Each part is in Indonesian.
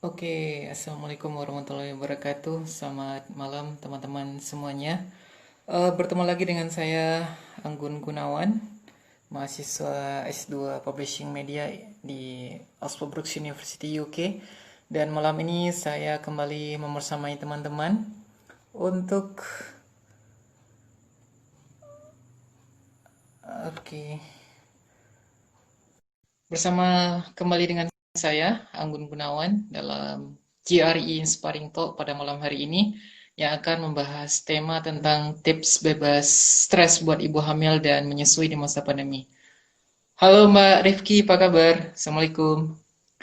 Oke, Assalamualaikum warahmatullahi wabarakatuh. Selamat malam teman-teman semuanya. Bertemu lagi dengan saya Anggun Gunawan, mahasiswa S2 Publishing Media di Oxford Brookes University UK. Dan malam ini saya kembali membersamai teman-teman untuk oke, bersama kembali dengan saya Anggun Gunawan dalam GRE Inspiring Talk pada malam hari ini yang akan membahas tema tentang tips bebas stres buat ibu hamil dan menyusui di masa pandemi. Halo Mbak Rifki, apa kabar? Assalamualaikum.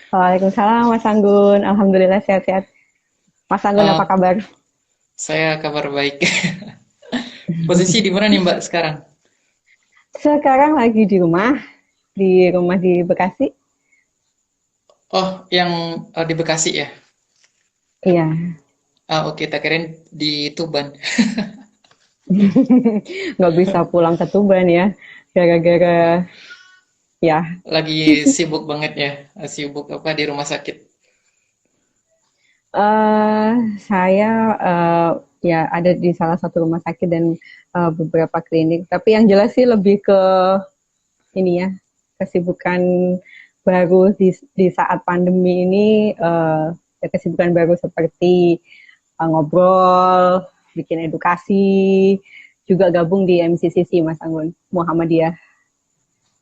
Waalaikumsalam Mas Anggun, Alhamdulillah sehat-sehat. Mas Anggun apa Uh, kabar? saya kabar baik. Posisi di mana nih Mbak sekarang? Sekarang lagi di rumah di Bekasi. Oh, yang di Bekasi ya? Iya, Oke, tak kirain di Tuban. nggak bisa pulang ke Tuban ya, gara-gara ya. Lagi sibuk banget ya? Sibuk apa di rumah sakit? eh saya ya ada di salah satu rumah sakit dan beberapa klinik. Tapi yang jelas sih lebih ke ini ya, kesibukan baru di saat pandemi ini, ya kesibukan baru seperti ngobrol, bikin edukasi, juga gabung di MCCC Mas Anggun, Muhammadiyah,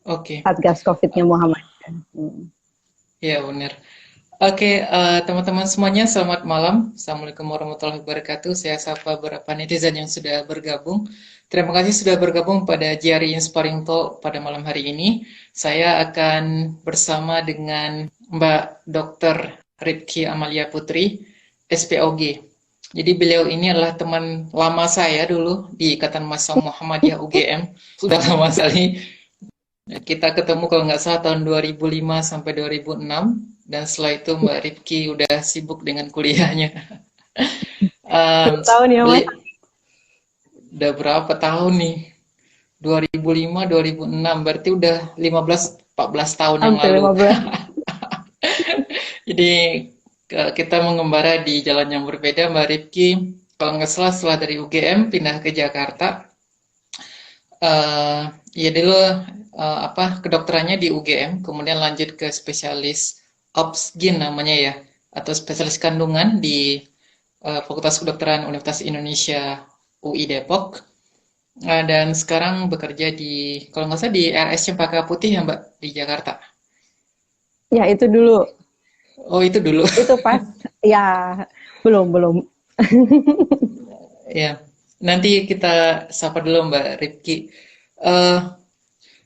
Oke, Satgas COVID-nya Muhammadiyah. ya benar. Oke, teman-teman semuanya, selamat malam. Assalamualaikum warahmatullahi wabarakatuh. Saya sapa beberapa netizen yang sudah bergabung. Terima kasih sudah bergabung pada Jari Inspiring Talk pada malam hari ini. Saya akan bersama dengan Mbak Dr. Ritki Amalia Putri, SPOG. Jadi beliau ini adalah teman lama saya dulu di Ikatan Mahasiswa Muhammadiyah UGM. Sudah lama sekali. Kita ketemu kalau nggak salah tahun 2005 sampai 2006 dan setelah itu Mbak Rifki udah sibuk dengan kuliahnya. Um, 10 tahun ya Mas? beli udah berapa tahun nih? 2005, 2006 berarti udah 15-14 tahun yang Hampir lalu. 15. Jadi kita mengembara di jalan yang berbeda. Mbak Rifki kalau nggak salah setelah dari UGM pindah ke Jakarta. eh ya dulu apa kedokterannya di UGM, kemudian lanjut ke spesialis Obsgyn namanya ya, atau spesialis kandungan di Fakultas Kedokteran Universitas Indonesia UI Depok. Dan sekarang bekerja di kalau nggak salah di RS Cempaka Putih ya Mbak di Jakarta. Ya itu dulu, Oh itu dulu. itu pas, ya belum, belum. Ya, nanti kita sapa dulu Mbak Rifki. Eh,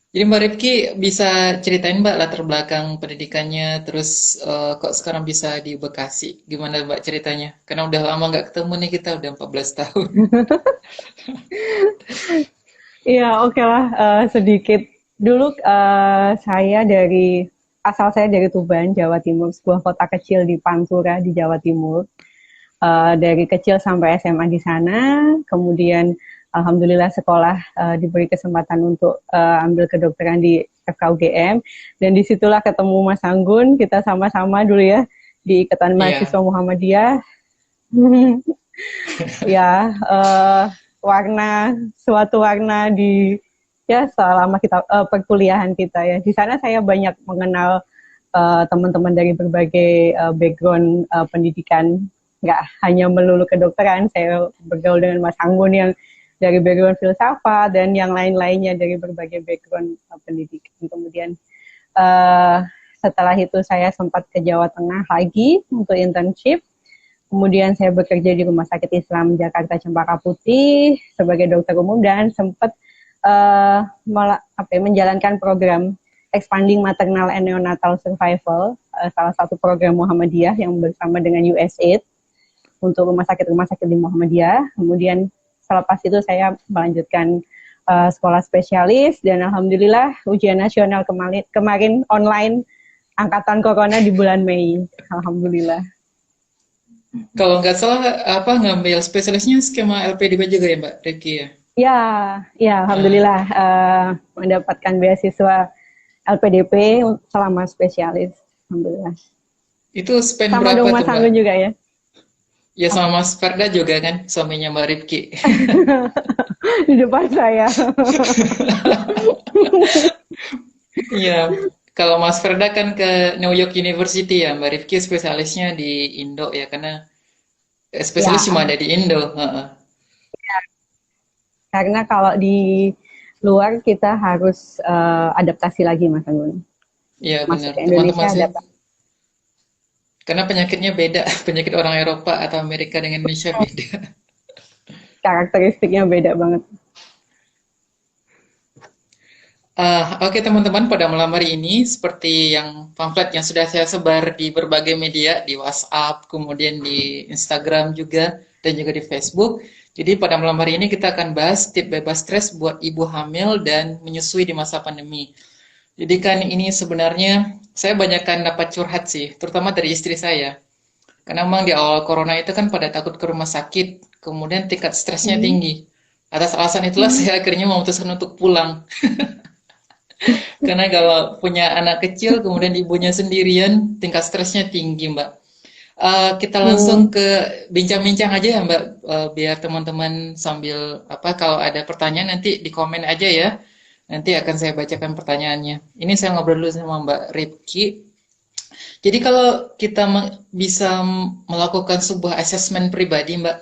Jadi Mbak Rifki bisa ceritain Mbak latar belakang pendidikannya, terus kok sekarang bisa di Bekasi? Gimana Mbak ceritanya? Karena udah lama nggak ketemu nih kita, udah 14 tahun. Iya, oke lah, sedikit. Dulu asal saya dari Tuban, Jawa Timur, sebuah kota kecil di Pantura di Jawa Timur. Dari kecil sampai SMA di sana, kemudian alhamdulillah sekolah diberi kesempatan untuk ambil kedokteran di FKUGM, dan disitulah ketemu Mas Anggun, kita sama-sama dulu ya di Ikatan Mahasiswa Iya, Muhammadiyah. Ya, suatu warna di ya selama kita perkuliahan kita ya. Di sana saya banyak mengenal teman-teman dari berbagai background pendidikan, nggak hanya melulu kedokteran. Saya bergaul dengan Mas Anggun yang dari background filsafat dan yang lain-lainnya dari berbagai background pendidikan. Kemudian uh, setelah itu saya sempat ke Jawa Tengah lagi untuk internship. Kemudian saya bekerja di Rumah Sakit Islam Jakarta Cempaka Putih sebagai dokter umum dan sempat menjalankan program Expanding Maternal and Neonatal Survival, salah satu program Muhammadiyah yang bersama dengan USAID untuk rumah sakit di Muhammadiyah. Kemudian selepas itu saya melanjutkan sekolah spesialis dan alhamdulillah ujian nasional kemarin online angkatan corona di bulan Mei. Alhamdulillah. kalau nggak salah apa ngambil spesialisnya skema LPDP juga ya Mbak Rifki ya? Ya, ya, Eh, alhamdulillah mendapatkan beasiswa LPDP selama spesialis. Alhamdulillah. Itu spend Sama berapa dong tuh Mas Mbak? Anggun juga ya. Ya sama Mas Ferda juga kan, suaminya Mbak Rifki. Di depan saya. Iya, kalau Mas Ferda kan ke New York University ya, Mbak Rifki spesialisnya di Indo ya, karena spesialis cuma Ya, ada di Indo. Heeh. karena kalau di luar kita harus adaptasi lagi Mas Anggun. Iya Masuk benar, ke teman-teman Indonesia sih. adaptasi. Karena penyakitnya beda, penyakit orang Eropa atau Amerika dengan Indonesia beda. Karakteristiknya beda banget. Oke teman-teman, pada malam hari ini seperti yang pamflet yang sudah saya sebar di berbagai media, di WhatsApp, kemudian di Instagram juga, dan juga di Facebook. Jadi pada malam hari ini kita akan bahas tips bebas stres buat ibu hamil dan menyusui di masa pandemi. Jadi kan ini sebenarnya saya banyakkan dapat curhat sih, terutama dari istri saya. Karena memang di awal corona itu kan pada takut ke rumah sakit, kemudian tingkat stresnya Hmm. tinggi. Atas alasan itulah Hmm. saya akhirnya memutuskan untuk pulang. Karena kalau punya anak kecil, kemudian ibunya sendirian, tingkat stresnya tinggi, Mbak. Kita langsung Hmm. ke bincang-bincang aja ya, Mbak. Biar teman-teman sambil apa, kalau ada pertanyaan nanti di komen aja ya. Nanti akan saya bacakan pertanyaannya. Ini saya ngobrol dulu sama Mbak Ripki. Jadi kalau kita bisa melakukan sebuah asesmen pribadi, Mbak.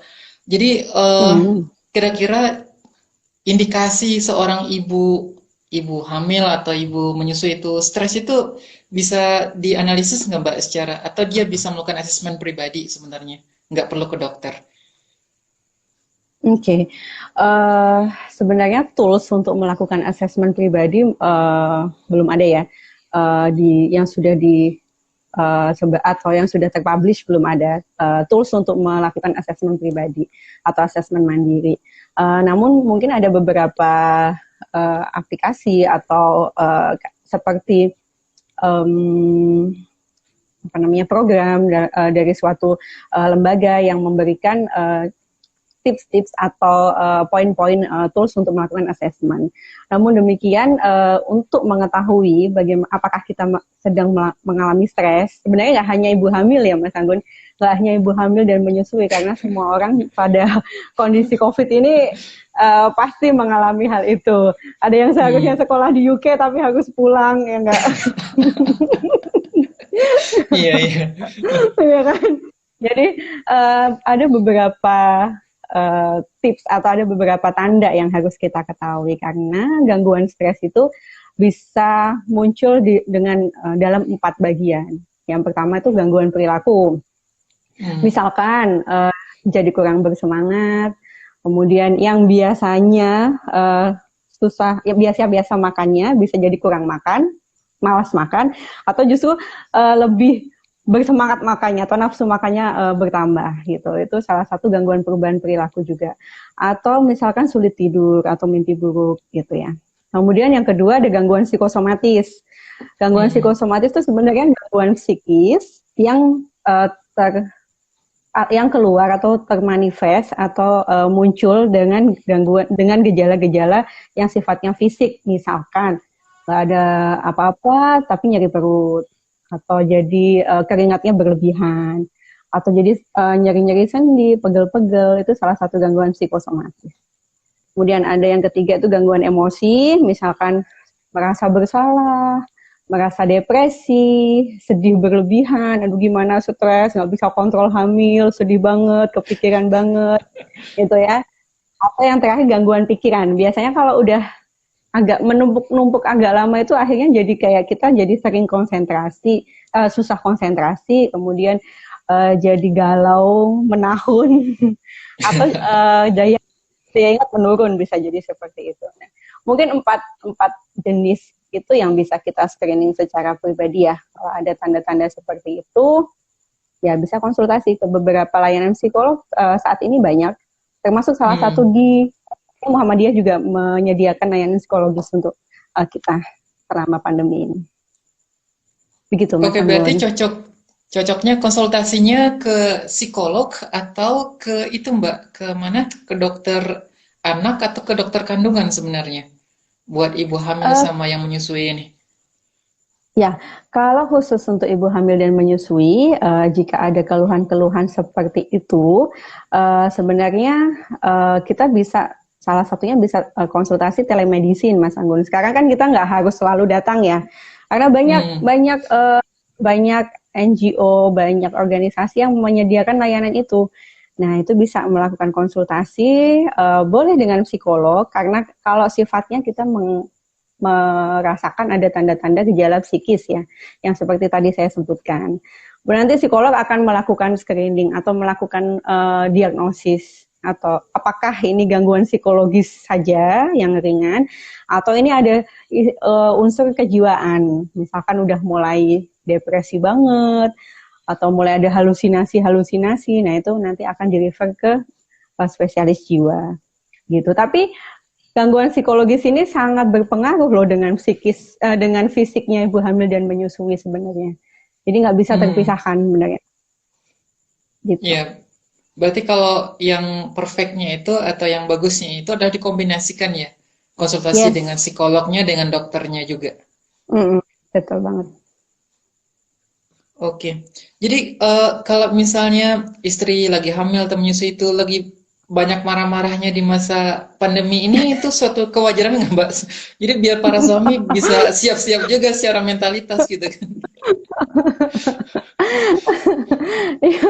Jadi Hmm. kira-kira indikasi seorang ibu hamil atau ibu menyusui itu stres itu bisa dianalisis nggak Mbak secara atau dia bisa melakukan asesmen pribadi sebenarnya nggak perlu ke dokter. Oke, sebenarnya tools untuk melakukan asesmen pribadi belum ada ya. Di yang sudah di atau yang sudah terpublish belum ada tools untuk melakukan asesmen pribadi atau asesmen mandiri. Namun mungkin ada beberapa aplikasi atau seperti um, apa namanya program dari suatu lembaga yang memberikan tips-tips atau poin-poin tools untuk melakukan assessment. Namun demikian, untuk mengetahui bagaimana apakah kita sedang mengalami stres, sebenarnya nggak hanya ibu hamil ya Mas Anggun, nggak hanya ibu hamil dan menyusui, karena semua orang pada kondisi COVID ini pasti mengalami hal itu. Ada yang seharusnya Hmm, sekolah di UK tapi harus pulang, ya enggak? iya iya. Ya kan? Jadi ada beberapa tips atau ada beberapa tanda yang harus kita ketahui karena gangguan stres itu bisa muncul dengan dalam 4 bagian. Yang pertama itu gangguan perilaku. Hmm, Misalkan jadi kurang bersemangat, kemudian yang biasanya susah, ya biasa-biasa makannya bisa jadi kurang makan, malas makan, atau justru lebih bersemangat makannya atau nafsu makannya bertambah gitu. Itu salah satu gangguan perubahan perilaku juga. Atau misalkan sulit tidur atau mimpi buruk gitu ya. Kemudian yang kedua ada gangguan psikosomatis. Gangguan hmm. psikosomatis itu sebenarnya gangguan psikis yang yang keluar atau termanifest atau muncul dengan gangguan dengan gejala-gejala yang sifatnya fisik, misalkan nggak ada apa-apa tapi nyeri perut atau jadi keringatnya berlebihan atau jadi nyeri-nyeri sendi, pegel-pegel, itu salah satu gangguan psikosomatis. Kemudian ada yang ketiga itu gangguan emosi, misalkan merasa bersalah, merasa depresi, sedih berlebihan, aduh gimana stres, nggak bisa kontrol hamil, sedih banget, kepikiran banget, gitu ya. Atau yang terakhir gangguan pikiran. Biasanya kalau udah agak menumpuk-numpuk agak lama itu akhirnya jadi kayak kita jadi sering konsentrasi, susah konsentrasi, kemudian jadi galau, menahun, atau daya daya ingat menurun, bisa jadi seperti itu. Nah, mungkin empat jenis itu yang bisa kita screening secara pribadi ya. Kalau ada tanda-tanda seperti itu, ya bisa konsultasi ke beberapa layanan psikolog saat ini banyak. Termasuk salah satu Hmm. di Muhammadiyah juga menyediakan layanan psikologis untuk kita selama pandemi ini. Begitu Mas Oke, berarti Anggun. cocoknya konsultasinya ke psikolog atau ke itu Mbak, ke mana? Ke dokter anak atau ke dokter kandungan sebenarnya buat ibu hamil Uh, sama yang menyusui ini. Ya, kalau khusus untuk ibu hamil dan menyusui, jika ada keluhan-keluhan seperti itu, sebenarnya kita bisa salah satunya bisa konsultasi telemedicine, Mas Anggun. Sekarang kan kita nggak harus selalu datang ya, karena banyak Hmm, banyak banyak NGO, banyak organisasi yang menyediakan layanan itu. Nah, itu bisa melakukan konsultasi, boleh dengan psikolog, karena kalau sifatnya kita merasakan ada tanda-tanda gejala psikis ya, yang seperti tadi saya sebutkan. Berarti psikolog akan melakukan screening atau melakukan diagnosis atau apakah ini gangguan psikologis saja yang ringan atau ini ada unsur kejiwaan, misalkan udah mulai depresi banget atau mulai ada halusinasi-halusinasi, nah itu nanti akan di-refer ke spesialis jiwa gitu. Tapi gangguan psikologis ini sangat berpengaruh loh dengan dengan fisiknya ibu hamil dan menyusui sebenarnya. Jadi nggak bisa hmm, terpisahkan sebenarnya gitu. ya. Berarti kalau yang perfectnya itu atau yang bagusnya itu adalah dikombinasikan ya, konsultasi dengan Yes, psikolognya dengan dokternya juga. mm-mm, betul banget. Oke, jadi kalau misalnya istri lagi hamil atau menyusui itu lagi banyak marah-marahnya di masa pandemi ini, itu suatu kewajaran nggak, Mbak? Jadi biar para suami bisa siap-siap juga secara mentalitas gitu kan. Iya,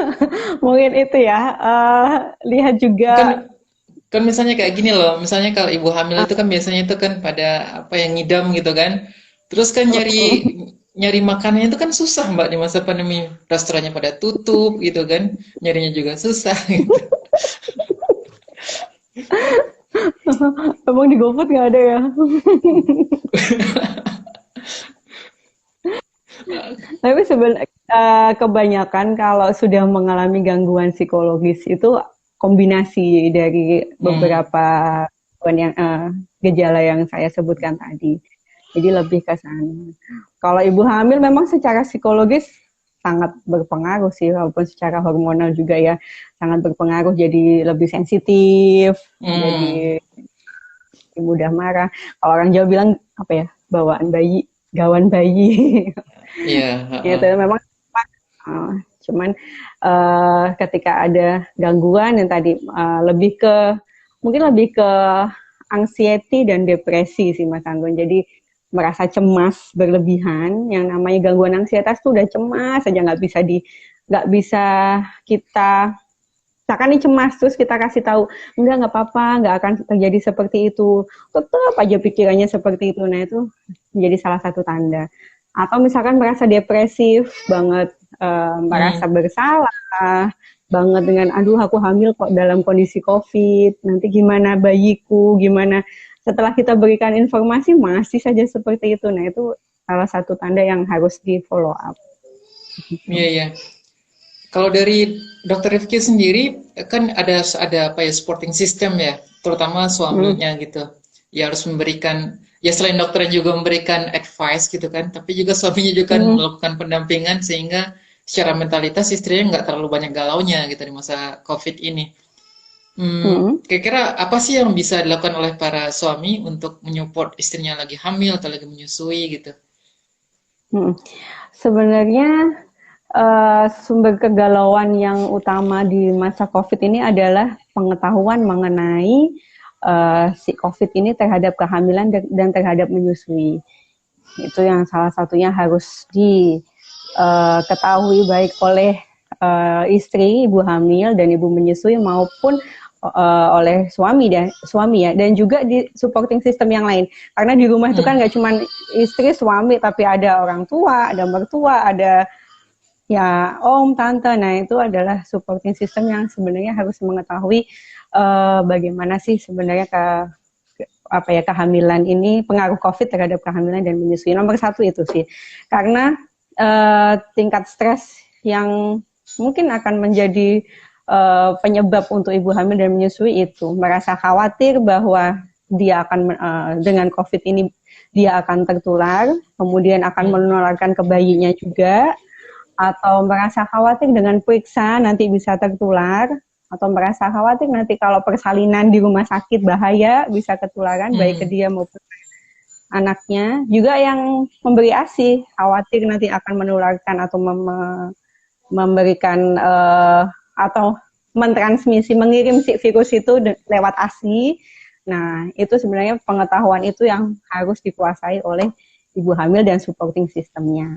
mungkin itu ya. Lihat Kan juga. kan misalnya kayak gini loh, misalnya kalau ibu hamil itu kan biasanya itu kan pada apa yang ngidam gitu kan. Terus kan nyari nyari makanannya itu kan susah Mbak di masa pandemi. Restorannya pada tutup gitu kan. Nyarinya juga susah gitu. Emang di GoFood nggak ada ya? Tapi sebenarnya kebanyakan kalau sudah mengalami gangguan psikologis itu kombinasi dari Hmm. beberapa gejala yang saya sebutkan tadi. Jadi lebih ke sana. Kalau ibu hamil memang secara psikologis sangat berpengaruh sih, walaupun secara hormonal juga ya sangat berpengaruh. Jadi lebih sensitif, Hmm. jadi mudah marah. Kalau orang Jawa bilang apa ya, bawaan bayi, gawan bayi. Iya, Itu heeh. memang cuman ketika ada gangguan yang tadi lebih ke mungkin lebih ke anxiety dan depresi sih Mas Anggun. Jadi merasa cemas berlebihan. Yang namanya gangguan ansietas tuh udah cemas saja nggak bisa kita misalkan nih cemas terus kita kasih tahu nggak apa-apa nggak akan terjadi seperti itu tetap aja pikirannya seperti itu, nah itu menjadi salah satu tanda. Atau misalkan merasa depresif banget, merasa Hmm. bersalah banget dengan aduh aku hamil kok dalam kondisi COVID, nanti gimana bayiku, gimana setelah kita berikan informasi masih saja seperti itu. Nah itu salah satu tanda yang harus di follow up Iya, gitu. iya. Kalau dari Dokter Rifki sendiri kan ada apa ya supporting system ya, terutama Hmm. suaminya gitu. Ya harus memberikan ya selain dokternya juga memberikan advice gitu kan, tapi juga suaminya juga kan Hmm. melakukan pendampingan sehingga secara mentalitas istrinya nggak terlalu banyak galaunya gitu di masa COVID ini. Hmm. Kira-kira apa sih yang bisa dilakukan oleh para suami untuk menyupport istrinya lagi hamil atau lagi menyusui gitu? Hmm. Sebenarnya sumber kegalauan yang utama di masa COVID ini adalah pengetahuan mengenai si COVID ini terhadap kehamilan dan terhadap menyusui. Itu yang salah satunya harus diketahui baik oleh istri, ibu hamil dan ibu menyusui maupun oleh suami ya, dan juga di supporting system yang lain. Karena di rumah itu kan Hmm, nggak cuma istri, suami, tapi ada orang tua, ada mertua, ada ya, om, tante. Nah, itu adalah supporting system yang sebenarnya harus mengetahui bagaimana sih sebenarnya apa ya kehamilan ini, pengaruh COVID terhadap kehamilan dan menyusui. Nomor satu itu sih, karena tingkat stres yang mungkin akan menjadi penyebab untuk ibu hamil dan menyusui itu merasa khawatir bahwa dia akan dengan COVID ini dia akan tertular, kemudian akan hmm, menularkan ke bayinya juga, atau merasa khawatir dengan periksa nanti bisa tertular, atau merasa khawatir nanti kalau persalinan di rumah sakit bahaya bisa ketularan baik ke hmm. dia maupun. anaknya, juga yang memberi ASI khawatir nanti akan menularkan atau memberikan atau mentransmisi, mengirim si virus itu lewat ASI. Nah, itu sebenarnya pengetahuan itu yang harus dikuasai oleh ibu hamil dan supporting sistemnya.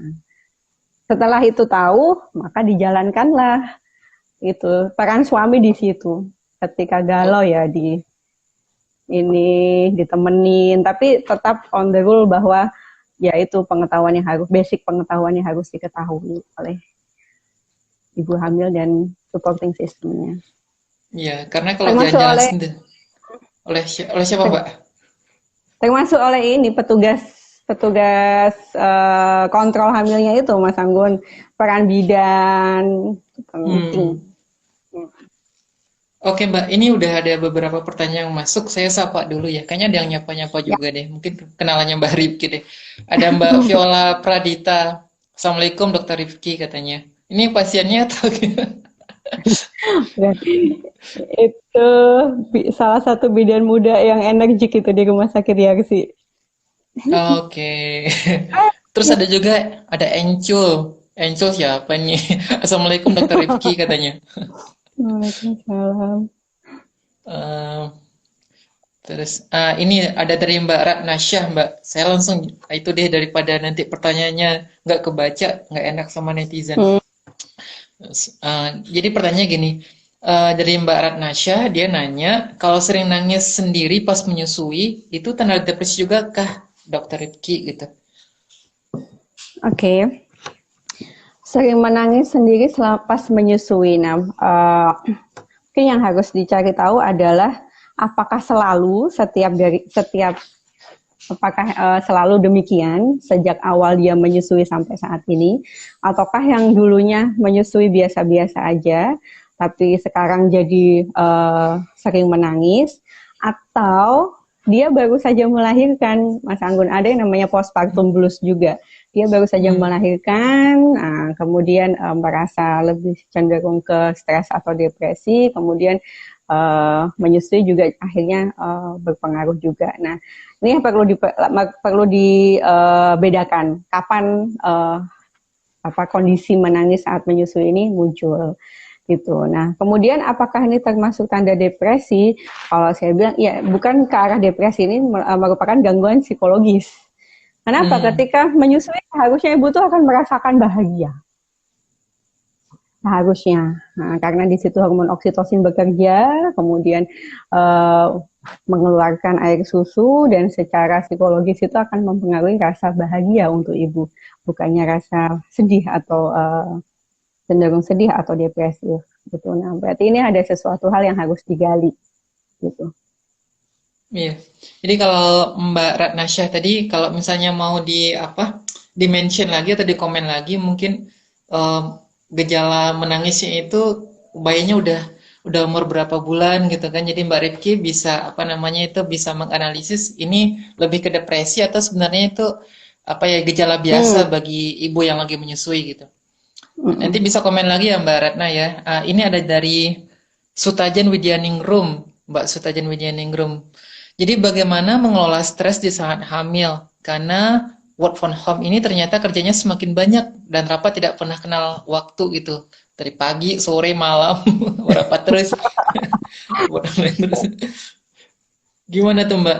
Setelah itu tahu, maka dijalankanlah itu peran suami di situ. Ketika galau ya ditemenin, tapi tetap on the rule bahwa ya itu pengetahuan yang harus, basic pengetahuan yang harus diketahui oleh ibu hamil dan supporting sistemnya. Iya, karena kalau Termasuk jalan-jalan oleh sendiri, oleh siapa Mbak? termasuk oleh ini petugas kontrol hamilnya itu, Mas Anggun, peran bidan penting. Oke Mbak, ini udah ada beberapa pertanyaan yang masuk. Saya sapa dulu ya. Kayaknya ada yang nyapa-nyapa Ya. juga deh. Mungkin kenalannya Mbak Rifki deh. Ada Mbak Viola Pradita. Assalamualaikum Dokter Rifki katanya. Ini pasiennya atau gimana? Itu salah satu bidan muda yang energik itu di Rumah Sakit Yarsi. Oke. Terus ada juga ada Encul. Encul siapa nih? Assalamualaikum Dokter Rifki katanya. Waalaikumsalam. Eh, Terus ini ada dari Mbak Ratnasyah Mbak. Saya langsung itu deh daripada nanti pertanyaannya nggak kebaca, nggak enak sama netizen. Jadi pertanyaannya gini, dari Mbak Ratnasyah dia nanya kalau sering nangis sendiri pas menyusui itu tanda depresi juga kah Dokter Rifki gitu? Oke. Sering menangis sendiri pas menyusui. Nah, mungkin yang harus dicari tahu adalah apakah selalu apakah selalu demikian sejak awal dia menyusui sampai saat ini, ataukah yang dulunya menyusui biasa-biasa aja tapi sekarang jadi sering menangis, atau dia baru saja melahirkan, Mas Anggun. Ada yang namanya postpartum blues juga. Dia baru saja melahirkan, kemudian merasa lebih cenderung ke stres atau depresi, kemudian menyusui juga akhirnya berpengaruh juga. Nah, ini yang perlu dibedakan kapan kondisi menangis saat menyusui ini muncul gitu. Nah, kemudian apakah ini termasuk tanda depresi? Kalau saya bilang ya bukan ke arah depresi, ini merupakan gangguan psikologis. Kenapa? Ketika menyusui harusnya ibu tuh akan merasakan bahagia. Harusnya, karena di situ hormon oksitosin bekerja, kemudian mengeluarkan air susu, dan secara psikologis itu akan mempengaruhi rasa bahagia untuk ibu, bukannya rasa sedih atau cenderung sedih atau depresif gitu. Nah, berarti ini ada sesuatu hal yang harus digali gitu. Iya. Jadi kalau Mbak Ratnasyah tadi kalau misalnya mau di mention lagi atau di komen lagi mungkin gejala menangisnya itu bayinya udah umur berapa bulan gitu kan. Jadi Mbak Rifki bisa bisa menganalisis ini lebih ke depresi atau sebenarnya itu gejala biasa bagi ibu yang lagi menyusui gitu. Nanti bisa komen lagi ya Mbak Ratna ya. Ini ada dari Sutajan Widyaningrum, Mbak Sutajan Widyaningrum. Jadi bagaimana mengelola stres di saat hamil? Karena work from home ini ternyata kerjanya semakin banyak dan rapat tidak pernah kenal waktu gitu. Dari pagi, sore, malam, rapat terus. Gimana tuh Mbak?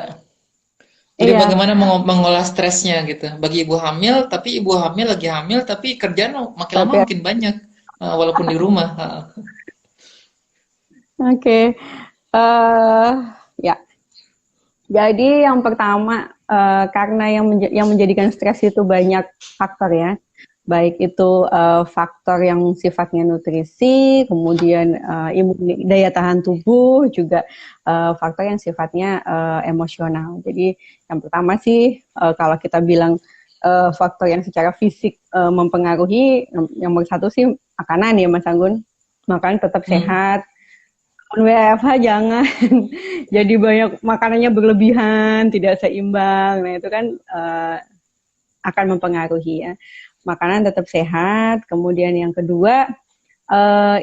Jadi bagaimana mengolah stresnya gitu? Bagi ibu hamil, tapi ibu hamil lagi hamil, tapi kerjaan makin lama makin banyak, walaupun di rumah. Oke. Ya. Jadi yang pertama, karena yang menjadikan stres itu banyak faktor ya. Baik itu faktor yang sifatnya nutrisi, kemudian daya tahan tubuh, juga faktor yang sifatnya emosional. Jadi yang pertama sih kalau kita bilang faktor yang secara fisik mempengaruhi, nomor satu sih makanan ya Mas Anggun. Makan tetap sehat. WFH jangan jadi banyak makanannya berlebihan, tidak seimbang. Nah itu kan akan mempengaruhi ya. Makanan tetap sehat. Kemudian yang kedua,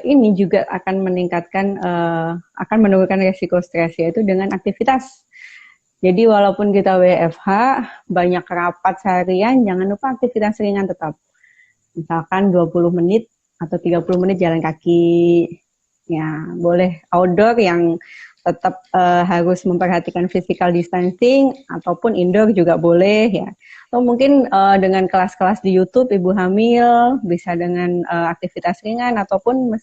ini juga akan meningkatkan, akan menurunkan resiko stres, yaitu dengan aktivitas. Jadi walaupun kita WFH, banyak rapat seharian, jangan lupa aktivitas ringan tetap. Misalkan 20 menit atau 30 menit jalan kaki. Ya, boleh outdoor yang tetap harus memperhatikan physical distancing, ataupun indoor juga boleh ya. Atau mungkin dengan kelas-kelas di YouTube ibu hamil bisa dengan aktivitas ringan ataupun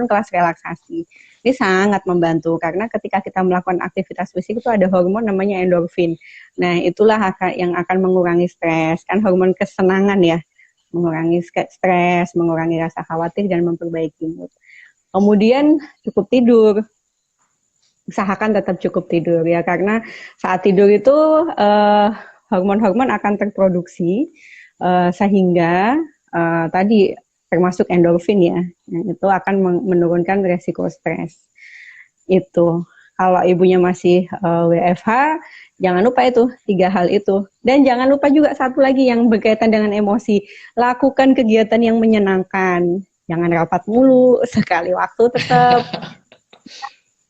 kelas relaksasi. Ini sangat membantu karena ketika kita melakukan aktivitas fisik itu ada hormon namanya endorfin. Nah, itulah yang akan mengurangi stres. Kan hormon kesenangan ya, mengurangi stres, mengurangi rasa khawatir dan memperbaiki mood. Kemudian cukup tidur. Usahakan tetap cukup tidur ya, karena saat tidur itu hormon-hormon akan terproduksi sehingga tadi termasuk endorfin ya, itu akan menurunkan resiko stres. Itu kalau ibunya masih WFH, jangan lupa itu 3 hal itu. Dan jangan lupa juga satu lagi yang berkaitan dengan emosi, lakukan kegiatan yang menyenangkan. Jangan rapat mulu, sekali waktu tetap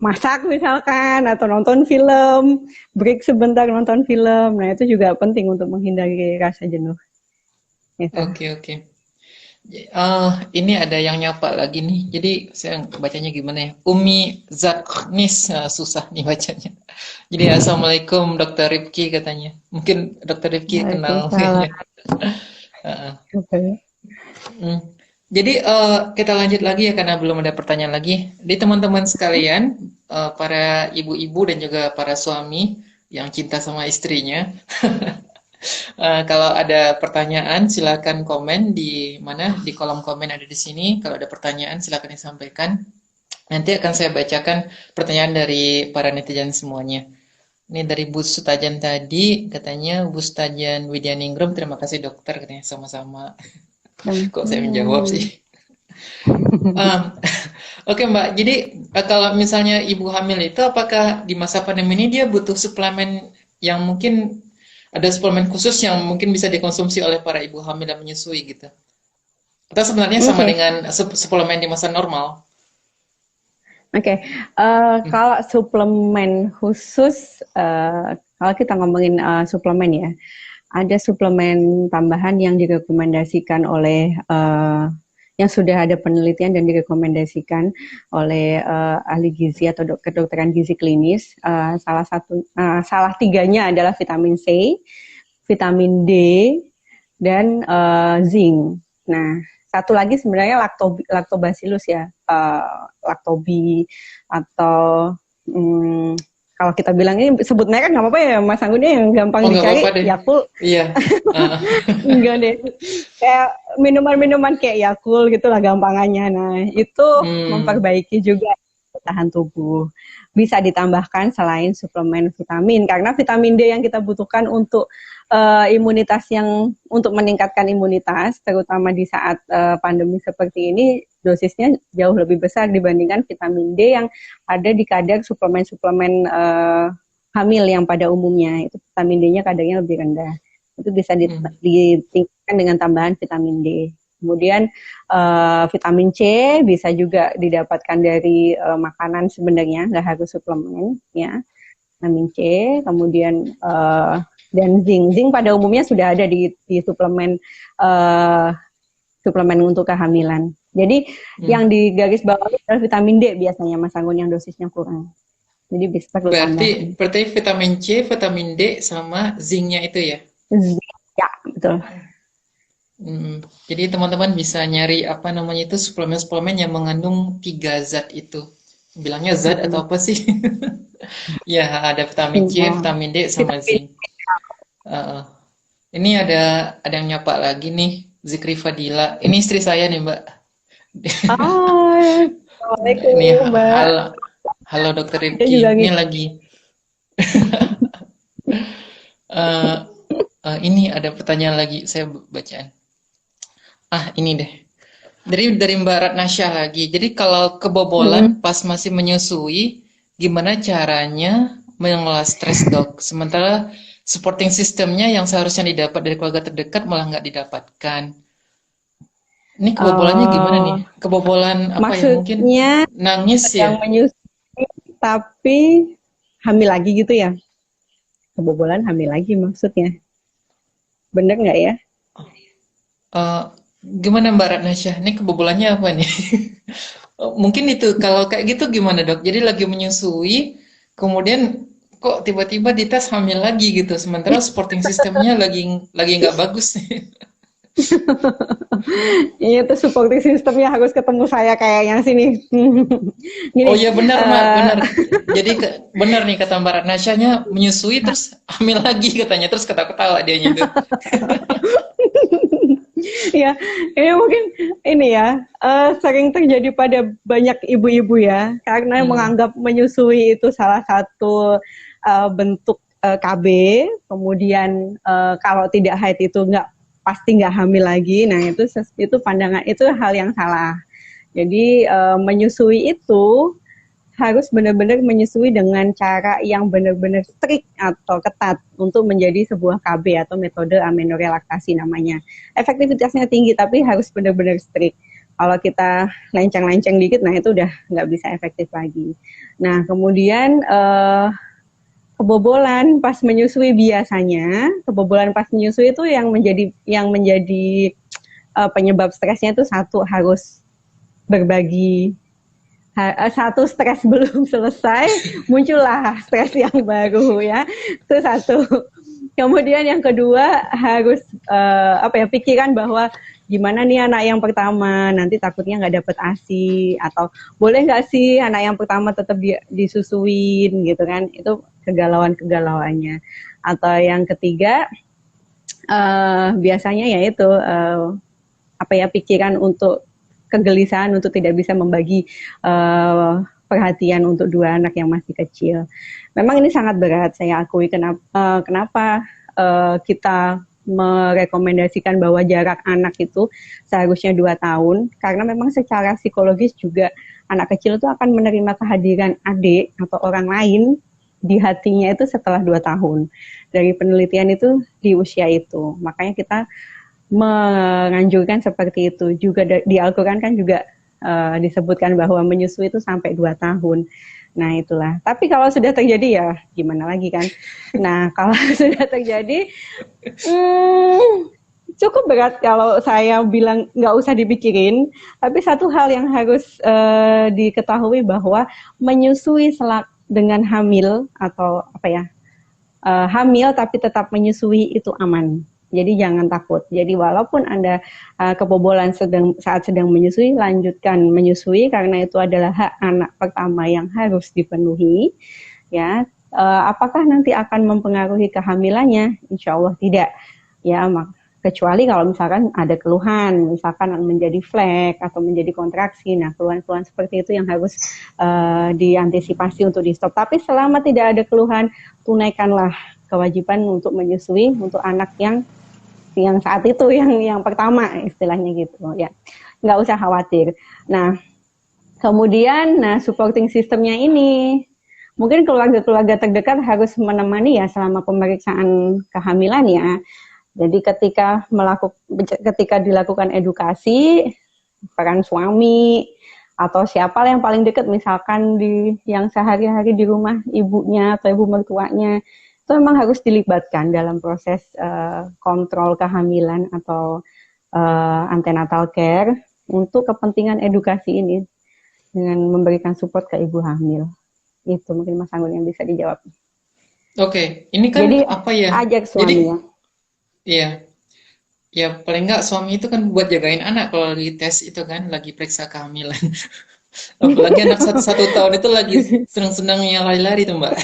masak misalkan, atau nonton film, break sebentar nonton film. Nah, itu juga penting untuk menghindari rasa jenuh. Gitu. Oke. Ini ada yang nyapa lagi nih. Jadi saya bacanya gimana ya? Umi Zaknis, susah nih bacanya. Jadi Assalamualaikum Dokter Rifki katanya. Mungkin Dokter Rifki kenal kayaknya. Okay. Jadi kita lanjut lagi ya karena belum ada pertanyaan lagi. Di teman-teman sekalian, para ibu-ibu dan juga para suami yang cinta sama istrinya. Kalau ada pertanyaan silakan komen di mana, di kolom komen ada di sini. Kalau ada pertanyaan silakan disampaikan. Nanti akan saya bacakan pertanyaan dari para netizen semuanya. Ini dari Bu Sutajan tadi, katanya Bu Sutajan Widyaningrum, terima kasih dokter, katanya sama-sama. Kok saya menjawab sih? Oke Mbak, jadi kalau misalnya ibu hamil itu apakah di masa pandemi ini dia butuh suplemen yang mungkin ada suplemen khusus yang mungkin bisa dikonsumsi oleh para ibu hamil dan menyusui gitu? Atau sebenarnya sama dengan suplemen di masa normal? Kalau suplemen khusus, kalau kita ngomongin suplemen ya, ada suplemen tambahan yang direkomendasikan oleh yang sudah ada penelitian dan direkomendasikan oleh ahli gizi atau kedokteran gizi klinis. Salah 3-nya adalah vitamin C, vitamin D, dan zinc. Nah, satu lagi sebenarnya lactobacillus ya, lactobi atau kalau kita bilang ini sebut merek nggak apa-apa ya Mas Anggunnya, yang gampang dicari Yakult. Iya. Enggak deh. Kayak minuman-minuman kayak Yakult gitulah gampangannya. Nah, itu memperbaiki juga tahan tubuh. Bisa ditambahkan selain suplemen vitamin, karena vitamin D yang kita butuhkan untuk imunitas, yang untuk meningkatkan imunitas, terutama di saat pandemi seperti ini, dosisnya jauh lebih besar dibandingkan vitamin D yang ada di kadar suplemen-suplemen hamil yang pada umumnya. Itu vitamin D-nya kadarnya lebih rendah. Itu bisa ditingkatkan dengan tambahan vitamin D. Kemudian vitamin C bisa juga didapatkan dari makanan sebenarnya, nggak harus suplemen ya. Vitamin C, kemudian dan zinc pada umumnya sudah ada di suplemen untuk kehamilan. Jadi yang digaris bawahi adalah vitamin D biasanya Mas Anggun yang dosisnya kurang. Jadi bisa perlu tambahan. Berarti vitamin C, vitamin D sama zinc-nya itu ya? Ya, betul. Jadi teman-teman bisa nyari apa namanya itu suplemen-suplemen yang mengandung 3 zat itu. Bilangnya zat atau apa sih? Ya, ada vitamin C, vitamin D, sama zinc. Ini ada yang nyapa lagi nih, Zikri Fadila. Ini istri saya nih Mbak. Assalamualaikum ini, Mbak. Halo Dokter Rifki. Ini lagi. Ini ada pertanyaan lagi, saya bacaan. Ini deh. Dari Mbak Ratnasya lagi. Jadi kalau kebobolan pas masih menyusui, gimana caranya mengelola stres dok? Sementara supporting sistemnya yang seharusnya didapat dari keluarga terdekat malah nggak didapatkan. Ini kebobolannya gimana nih? Kebobolan apa ya? Mungkin nangis ya? Yang menyusui tapi hamil lagi gitu ya? kebobolan hamil lagi maksudnya. Bener nggak ya? Eh, Gimana Mbak Ratnasya? Ini kebobolannya apa nih? Mungkin itu kalau kayak gitu gimana dok? Jadi lagi menyusui, kemudian kok tiba-tiba dites hamil lagi gitu, sementara supporting sistemnya lagi nggak bagus nih. Itu supporting sistemnya harus ketemu saya kayak yang sini. Oh Gini, iya benar Mbak, uh, benar. Jadi benar nih kata Mbak Ratnasyanya menyusui terus hamil lagi katanya, terus ketawa-ketawa dianya itu. ya, ini mungkin ini ya sering terjadi pada banyak ibu-ibu ya, karena Hmm. menganggap menyusui itu salah satu bentuk KB, kemudian kalau tidak haid itu nggak pasti nggak hamil lagi. Nah itu pandangan itu hal yang salah. Jadi menyusui itu harus benar-benar menyusui dengan cara yang benar-benar strict atau ketat untuk menjadi sebuah KB atau metode amenorelaksasi namanya. Efektivitasnya tinggi tapi harus benar-benar strict. Kalau kita lenceng-lenceng dikit, nah itu udah nggak bisa efektif lagi. Nah kemudian kebobolan pas menyusui biasanya, kebobolan pas menyusui itu yang menjadi penyebab stresnya itu satu harus berbagi satu stres belum selesai muncullah stres yang baru ya itu satu. Kemudian yang kedua harus pikiran bahwa gimana nih anak yang pertama nanti takutnya nggak dapet asi, atau boleh nggak sih anak yang pertama tetap disusuin gitu kan, itu kegalauannya. Atau yang ketiga biasanya yaitu pikiran untuk kegelisahan untuk tidak bisa membagi perhatian untuk dua anak yang masih kecil. Memang ini sangat berat, saya akui. Kenapa kita merekomendasikan bahwa jarak anak itu seharusnya 2 tahun, karena memang secara psikologis juga anak kecil itu akan menerima kehadiran adik atau orang lain di hatinya itu setelah 2 tahun. Dari penelitian itu di usia itu. Makanya kita menganjurkan seperti itu. Juga di Al-Quran kan juga disebutkan bahwa menyusui itu sampai 2 tahun. Nah itulah. Tapi kalau sudah terjadi ya gimana lagi kan. Nah kalau sudah terjadi cukup berat kalau saya bilang nggak usah dipikirin. Tapi satu hal yang harus diketahui bahwa menyusui dengan hamil atau hamil tapi tetap menyusui itu aman. Jadi jangan takut. Jadi walaupun Anda kebobolan saat sedang menyusui, lanjutkan menyusui karena itu adalah hak anak pertama yang harus dipenuhi. Ya, apakah nanti akan mempengaruhi kehamilannya? Insya Allah tidak. Ya, kecuali kalau misalkan ada keluhan, misalkan menjadi flek atau menjadi kontraksi. Nah, keluhan-keluhan seperti itu yang harus diantisipasi untuk di stop. Tapi selama tidak ada keluhan, tunaikanlah kewajiban untuk menyusui untuk anak yang saat itu yang pertama istilahnya gitu ya, nggak usah khawatir. Nah kemudian supporting sistemnya ini mungkin keluarga-keluarga terdekat harus menemani ya selama pemeriksaan kehamilan ya. Jadi ketika dilakukan edukasi, peran suami atau siapa yang paling dekat, misalkan yang sehari-hari di rumah ibunya atau ibu mertuanya, itu memang harus dilibatkan dalam proses kontrol kehamilan atau antenatal care untuk kepentingan edukasi ini dengan memberikan support ke ibu hamil. Itu mungkin Mas Anggun yang bisa dijawab. Oke, ini kan Jadi apa ya? ajak Jadi suaminya. iya, ya paling nggak suami itu kan buat jagain anak kalau lagi tes itu kan, lagi periksa kehamilan. Apalagi anak satu tahun itu lagi senang-senangnya lari-lari tuh Mbak.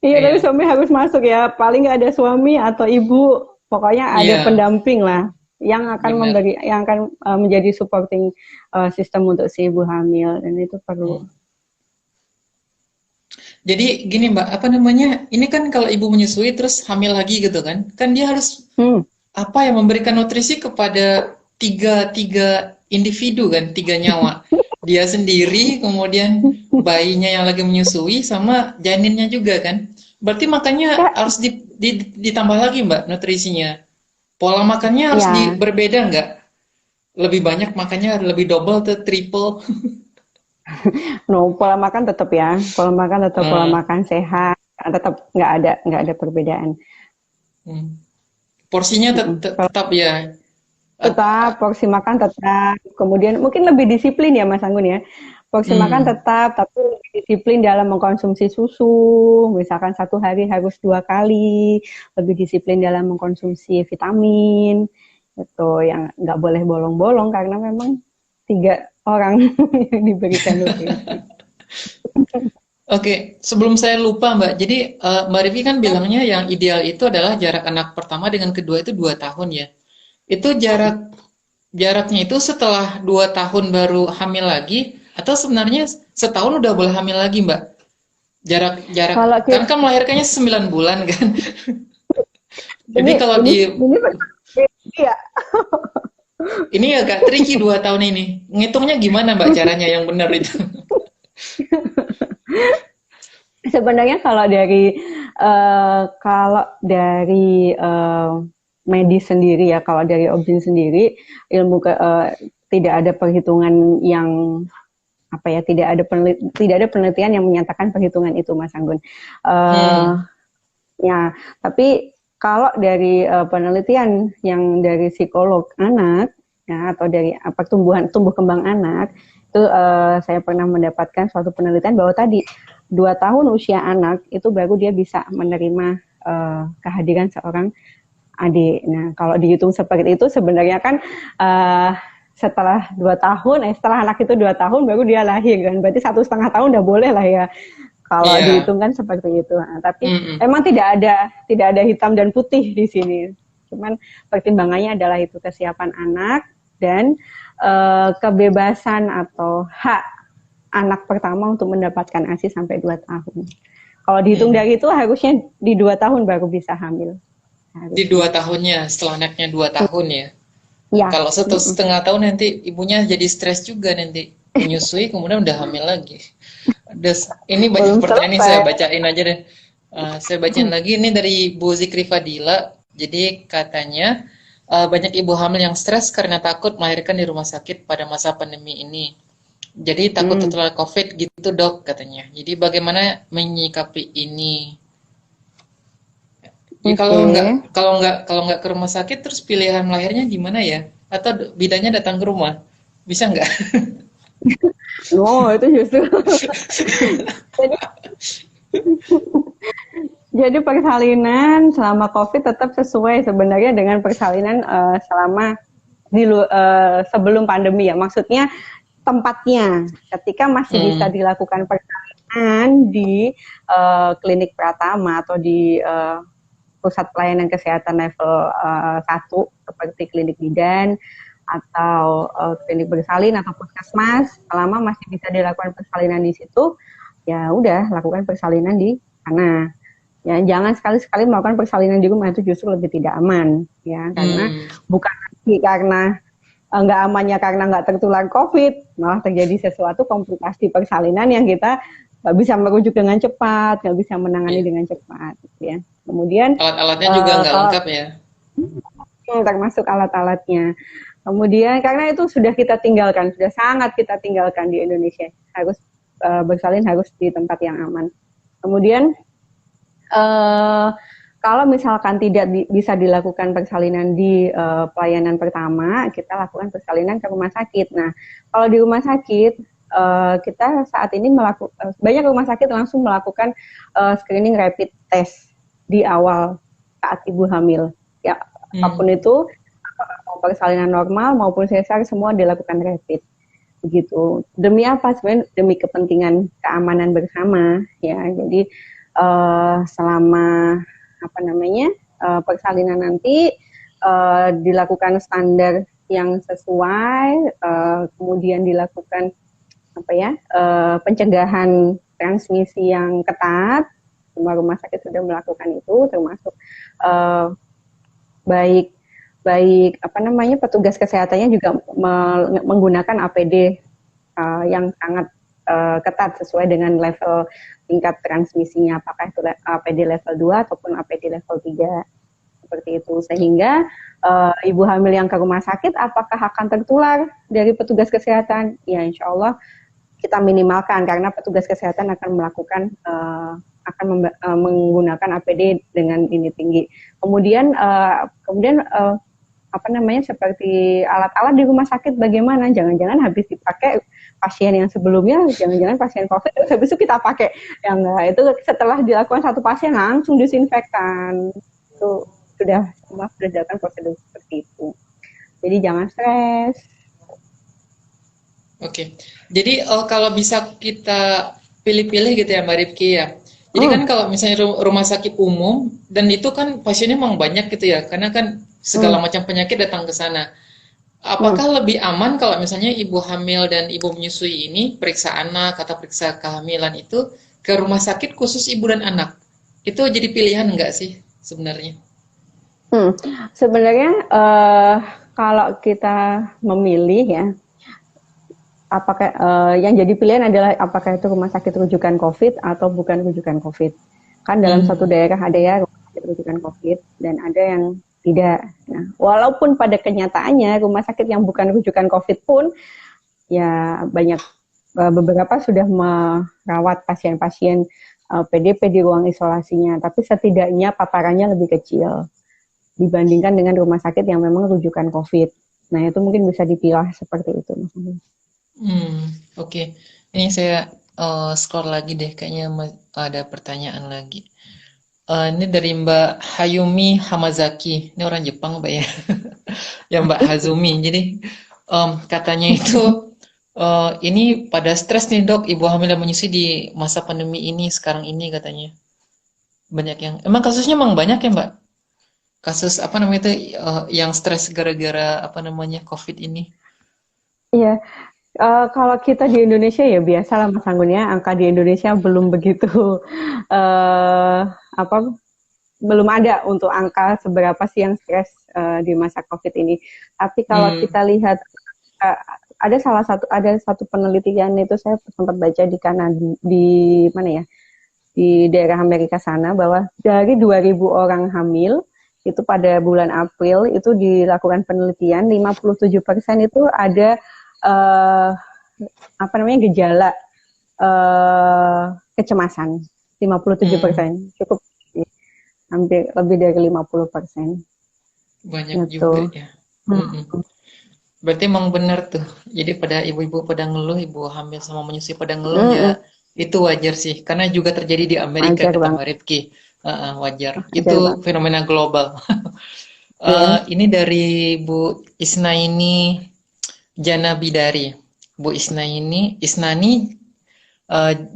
Iya, tapi Iya, suami harus masuk ya. Paling nggak ada suami atau ibu, pokoknya ada iya, pendamping lah yang akan benar. menjadi supporting sistem untuk si ibu hamil, dan itu perlu. Hmm. Jadi gini Mbak, apa namanya? Ini kan kalau ibu menyusui terus hamil lagi gitu kan? Kan dia harus Hmm, apa ya memberikan nutrisi kepada tiga tiga individu kan, tiga nyawa. Dia sendiri, kemudian bayinya yang lagi menyusui, sama janinnya juga kan. Berarti makannya ya, harus ditambah lagi Mbak nutrisinya. Pola makannya harus ya. berbeda nggak? Lebih banyak makannya lebih double atau triple? No, pola makan tetap ya, pola makan tetap pola Eh, makan sehat, tetap nggak ada perbedaan. hmm. Porsinya Kalau tetap ya. tetap porsi makan tetap, kemudian mungkin lebih disiplin ya Mas Anggun ya. Porsi makan Hmm. tetap, tapi lebih disiplin dalam mengkonsumsi susu. Misalkan satu hari harus 2 kali, lebih disiplin dalam mengkonsumsi vitamin. Itu yang nggak boleh bolong-bolong karena memang 3 orang yang diberikan nutrisi. Oke, sebelum saya lupa Mbak, jadi Mbak Rivi kan bilangnya yang ideal itu adalah jarak anak pertama dengan kedua itu 2 tahun ya. Itu jaraknya itu setelah 2 tahun baru hamil lagi, atau sebenarnya setahun udah boleh hamil lagi Mbak? Jarak Kalau kan kita, kan melahirkannya 9 bulan kan. Jadi ini kalau ini di ini ya. ini agak tricky 2 tahun ini. Ngitungnya gimana Mbak caranya yang benar itu? Sebenarnya kalau dari medis sendiri ya, kalau dari objin sendiri tidak ada perhitungan yang apa ya, tidak ada penelitian yang menyatakan perhitungan itu Mas Anggun. Eh, Hmm, ya, tapi kalau dari penelitian yang dari psikolog anak ya, atau dari tumbuh kembang anak itu saya pernah mendapatkan suatu penelitian bahwa tadi 2 tahun usia anak itu baru dia bisa menerima kehadiran seorang adik. Nah, kalau dihitung seperti itu sebenarnya kan uh, setelah anak itu 2 tahun baru dia lahir kan, berarti 1,5 tahun udah boleh lah ya kalau iya. dihitung kan seperti itu. Nah, tapi Mm-mm. emang tidak ada hitam dan putih di sini. Cuman pertimbangannya adalah itu kesiapan anak dan kebebasan atau hak anak pertama untuk mendapatkan ASI sampai 2 tahun. Kalau dihitung Mm. dari itu harusnya di 2 tahun baru bisa hamil. Di Harusnya. 2 tahunnya, setelah anaknya 2 tahun ya. Ya. Kalau satu Mm-mm. setengah tahun nanti ibunya jadi stres juga nanti menyusui kemudian udah hamil lagi. Ini banyak Belum pertanyaan nih saya selesai. bacain aja deh. Saya bacain lagi ini dari Bu Zikri Fadila. Jadi katanya banyak ibu hamil yang stres karena takut melahirkan di rumah sakit pada masa pandemi ini. Jadi takut Hmm. tertular COVID gitu dok katanya. Jadi bagaimana menyikapi ini? Ya Oke. kalau nggak ke rumah sakit terus pilihan lahirnya gimana ya? Atau bidannya datang ke rumah? Bisa nggak? No, itu justru. jadi, jadi persalinan selama COVID tetap sesuai sebenarnya dengan persalinan selama sebelum pandemi ya. Maksudnya tempatnya ketika masih bisa Hmm, dilakukan persalinan di klinik Pratama atau di pusat pelayanan kesehatan level 1 seperti klinik bidan atau klinik bersalin atau puskesmas, selama masih bisa dilakukan persalinan di situ, ya udah lakukan persalinan di sana. Ya, jangan sekali-sekali melakukan persalinan di rumah, itu justru lebih tidak aman ya, karena hmm, bukan lagi karena nggak amannya karena nggak tertular COVID, malah terjadi sesuatu komplikasi persalinan yang kita nggak bisa merujuk dengan cepat, nggak bisa menangani iya. dengan cepat, gitu ya. Kemudian Alat-alatnya juga nggak kalau lengkap ya. termasuk alat-alatnya, kemudian karena itu sudah kita tinggalkan, sudah sangat kita tinggalkan di Indonesia, harus bersalin harus di tempat yang aman. Kemudian eh, kalau misalkan tidak bisa dilakukan persalinan di pelayanan pertama, kita lakukan persalinan ke rumah sakit. Nah, kalau di rumah sakit, kita saat ini banyak rumah sakit langsung melakukan screening rapid test di awal saat ibu hamil. Ya, apapun Hmm, itu, mau persalinan normal maupun sesar, semua dilakukan rapid. Begitu. Demi apa? Sebenarnya demi kepentingan keamanan bersama. Ya, jadi selama apa namanya persalinan nanti dilakukan standar yang sesuai, kemudian dilakukan apa ya pencegahan transmisi yang ketat. Semua rumah sakit sudah melakukan itu, termasuk uh, baik baik apa namanya petugas kesehatannya juga menggunakan APD yang sangat ketat sesuai dengan level tingkat transmisinya, apakah itu APD level 2 ataupun APD level 3 seperti itu, sehingga ibu hamil yang ke rumah sakit apakah akan tertular dari petugas kesehatan? Ya insya Allah kita minimalkan karena petugas kesehatan akan melakukan menggunakan APD dengan ini tinggi. Kemudian apa namanya, seperti alat-alat di rumah sakit bagaimana? Jangan-jangan habis dipakai pasien yang sebelumnya, jangan-jangan pasien COVID terus habis itu kita pakai yang enggak, itu setelah dilakukan satu pasien langsung disinfektan. Itu sudah dilakukan prosedur seperti itu. Jadi jangan stres. Oke. Jadi kalau bisa kita pilih-pilih gitu ya Mbak Rifki ya. Jadi kan kalau misalnya rumah sakit umum dan itu kan pasiennya memang banyak gitu ya, karena kan segala macam penyakit datang ke sana. Apakah lebih aman kalau misalnya ibu hamil dan ibu menyusui ini periksa anak atau periksa kehamilan itu ke rumah sakit khusus ibu dan anak? Itu jadi pilihan enggak sih sebenarnya? Sebenarnya kalau kita memilih ya, apakah yang jadi pilihan adalah apakah itu rumah sakit rujukan COVID atau bukan rujukan COVID. Kan dalam satu daerah ada ya rumah sakit rujukan COVID dan ada yang tidak. Nah, walaupun pada kenyataannya rumah sakit yang bukan rujukan COVID pun ya banyak beberapa sudah merawat pasien-pasien PDP di ruang isolasinya, tapi setidaknya paparannya lebih kecil dibandingkan dengan rumah sakit yang memang rujukan COVID. Nah, itu mungkin bisa dipilah seperti itu. Oke. Ini saya scroll lagi deh, kayaknya ada pertanyaan lagi. Ini dari Mbak Hayumi Hamazaki. Ini orang Jepang, Mbak ya. Ya Mbak Hazumi. Jadi katanya itu ini pada stres nih dok, ibu hamil dan menyusui di masa pandemi ini sekarang ini katanya. Banyak yang emang kasusnya emang banyak ya Mbak? Kasus apa namanya itu yang stres gara-gara apa namanya COVID ini? Iya. Kalau kita di Indonesia ya biasalah Mas Anggun ya, angka di Indonesia belum begitu belum ada untuk angka seberapa sih yang stres di masa COVID ini. Tapi kalau kita lihat ada satu penelitian itu saya sempat baca di Kanada, di mana ya, di daerah Amerika sana, bahwa dari 2.000 orang hamil itu pada bulan April itu dilakukan penelitian 57% itu ada gejala kecemasan. 57%, cukup hampir lebih dari 50%. Banyak juga ya. Berarti emang benar tuh. Jadi pada ibu-ibu pada ngeluh, ibu hamil sama menyusui pada ngeluh ya itu wajar sih. Karena juga terjadi di Amerika Wajar kata banget. Mbak Rifki. Wajar. Wajar Itu banget. fenomena global. Ini dari Bu Isnaini Jana Bidari. Bu Isnaini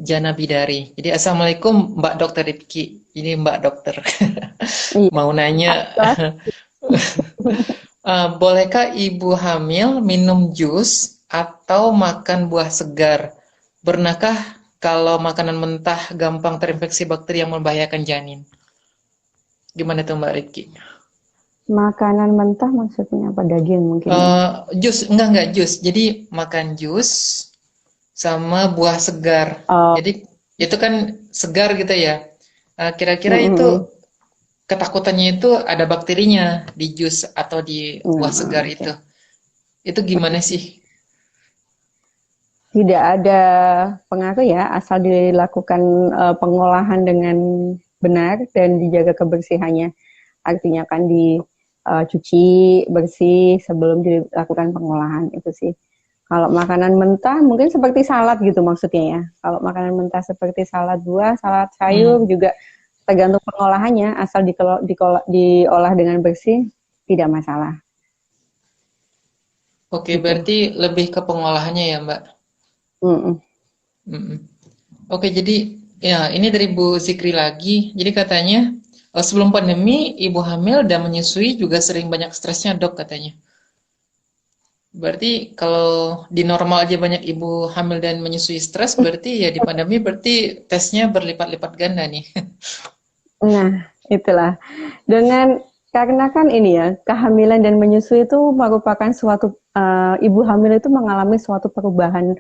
Jana Bidari. Jadi assalamualaikum Mbak Dokter Rifki. Ini Mbak Dokter. Iya. Mau nanya. Bolehkah ibu hamil minum jus atau makan buah segar? Pernahkah kalau makanan mentah gampang terinfeksi bakteri yang membahayakan janin? Gimana tuh Mbak Rifki? Makanan mentah maksudnya apa? Daging mungkin? Jus, enggak jus. Jadi makan jus sama buah segar. Jadi itu kan segar gitu ya. Kira-kira itu ketakutannya itu ada bakterinya di jus atau di buah segar itu. Itu gimana sih? Tidak ada pengaruh ya, asal dilakukan pengolahan dengan benar dan dijaga kebersihannya. Artinya kan dicuci bersih sebelum dilakukan pengolahan, itu sih. Kalau makanan mentah mungkin seperti salad gitu maksudnya ya. Kalau makanan mentah seperti salad buah, salad sayur juga tergantung pengolahannya, asal diolah dengan bersih tidak masalah. Oke, berarti lebih ke pengolahannya ya Mbak. Oke, jadi ya ini dari Bu Zikri lagi. Jadi katanya sebelum pandemi ibu hamil dan menyusui juga sering banyak stresnya dok katanya. Berarti kalau di normal aja banyak ibu hamil dan menyusui stres, berarti ya di pandemi berarti tesnya berlipat-lipat ganda nih. Nah, itulah. Karena kan ini ya, kehamilan dan menyusui itu merupakan suatu, ibu hamil itu mengalami suatu perubahan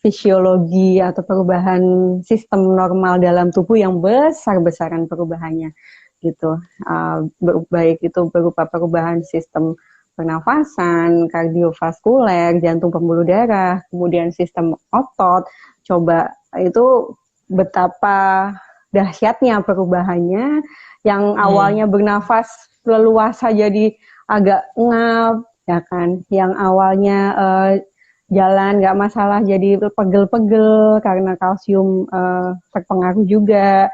fisiologi atau perubahan sistem normal dalam tubuh yang besar-besaran perubahannya gitu. Baik itu berupa perubahan sistem pernafasan, kardiovaskuler, jantung pembuluh darah, kemudian sistem otot. Coba itu betapa dahsyatnya perubahannya, yang awalnya bernafas leluasa jadi agak ngap, ya kan? Yang awalnya jalan nggak masalah jadi pegel-pegel karena kalsium terpengaruh juga.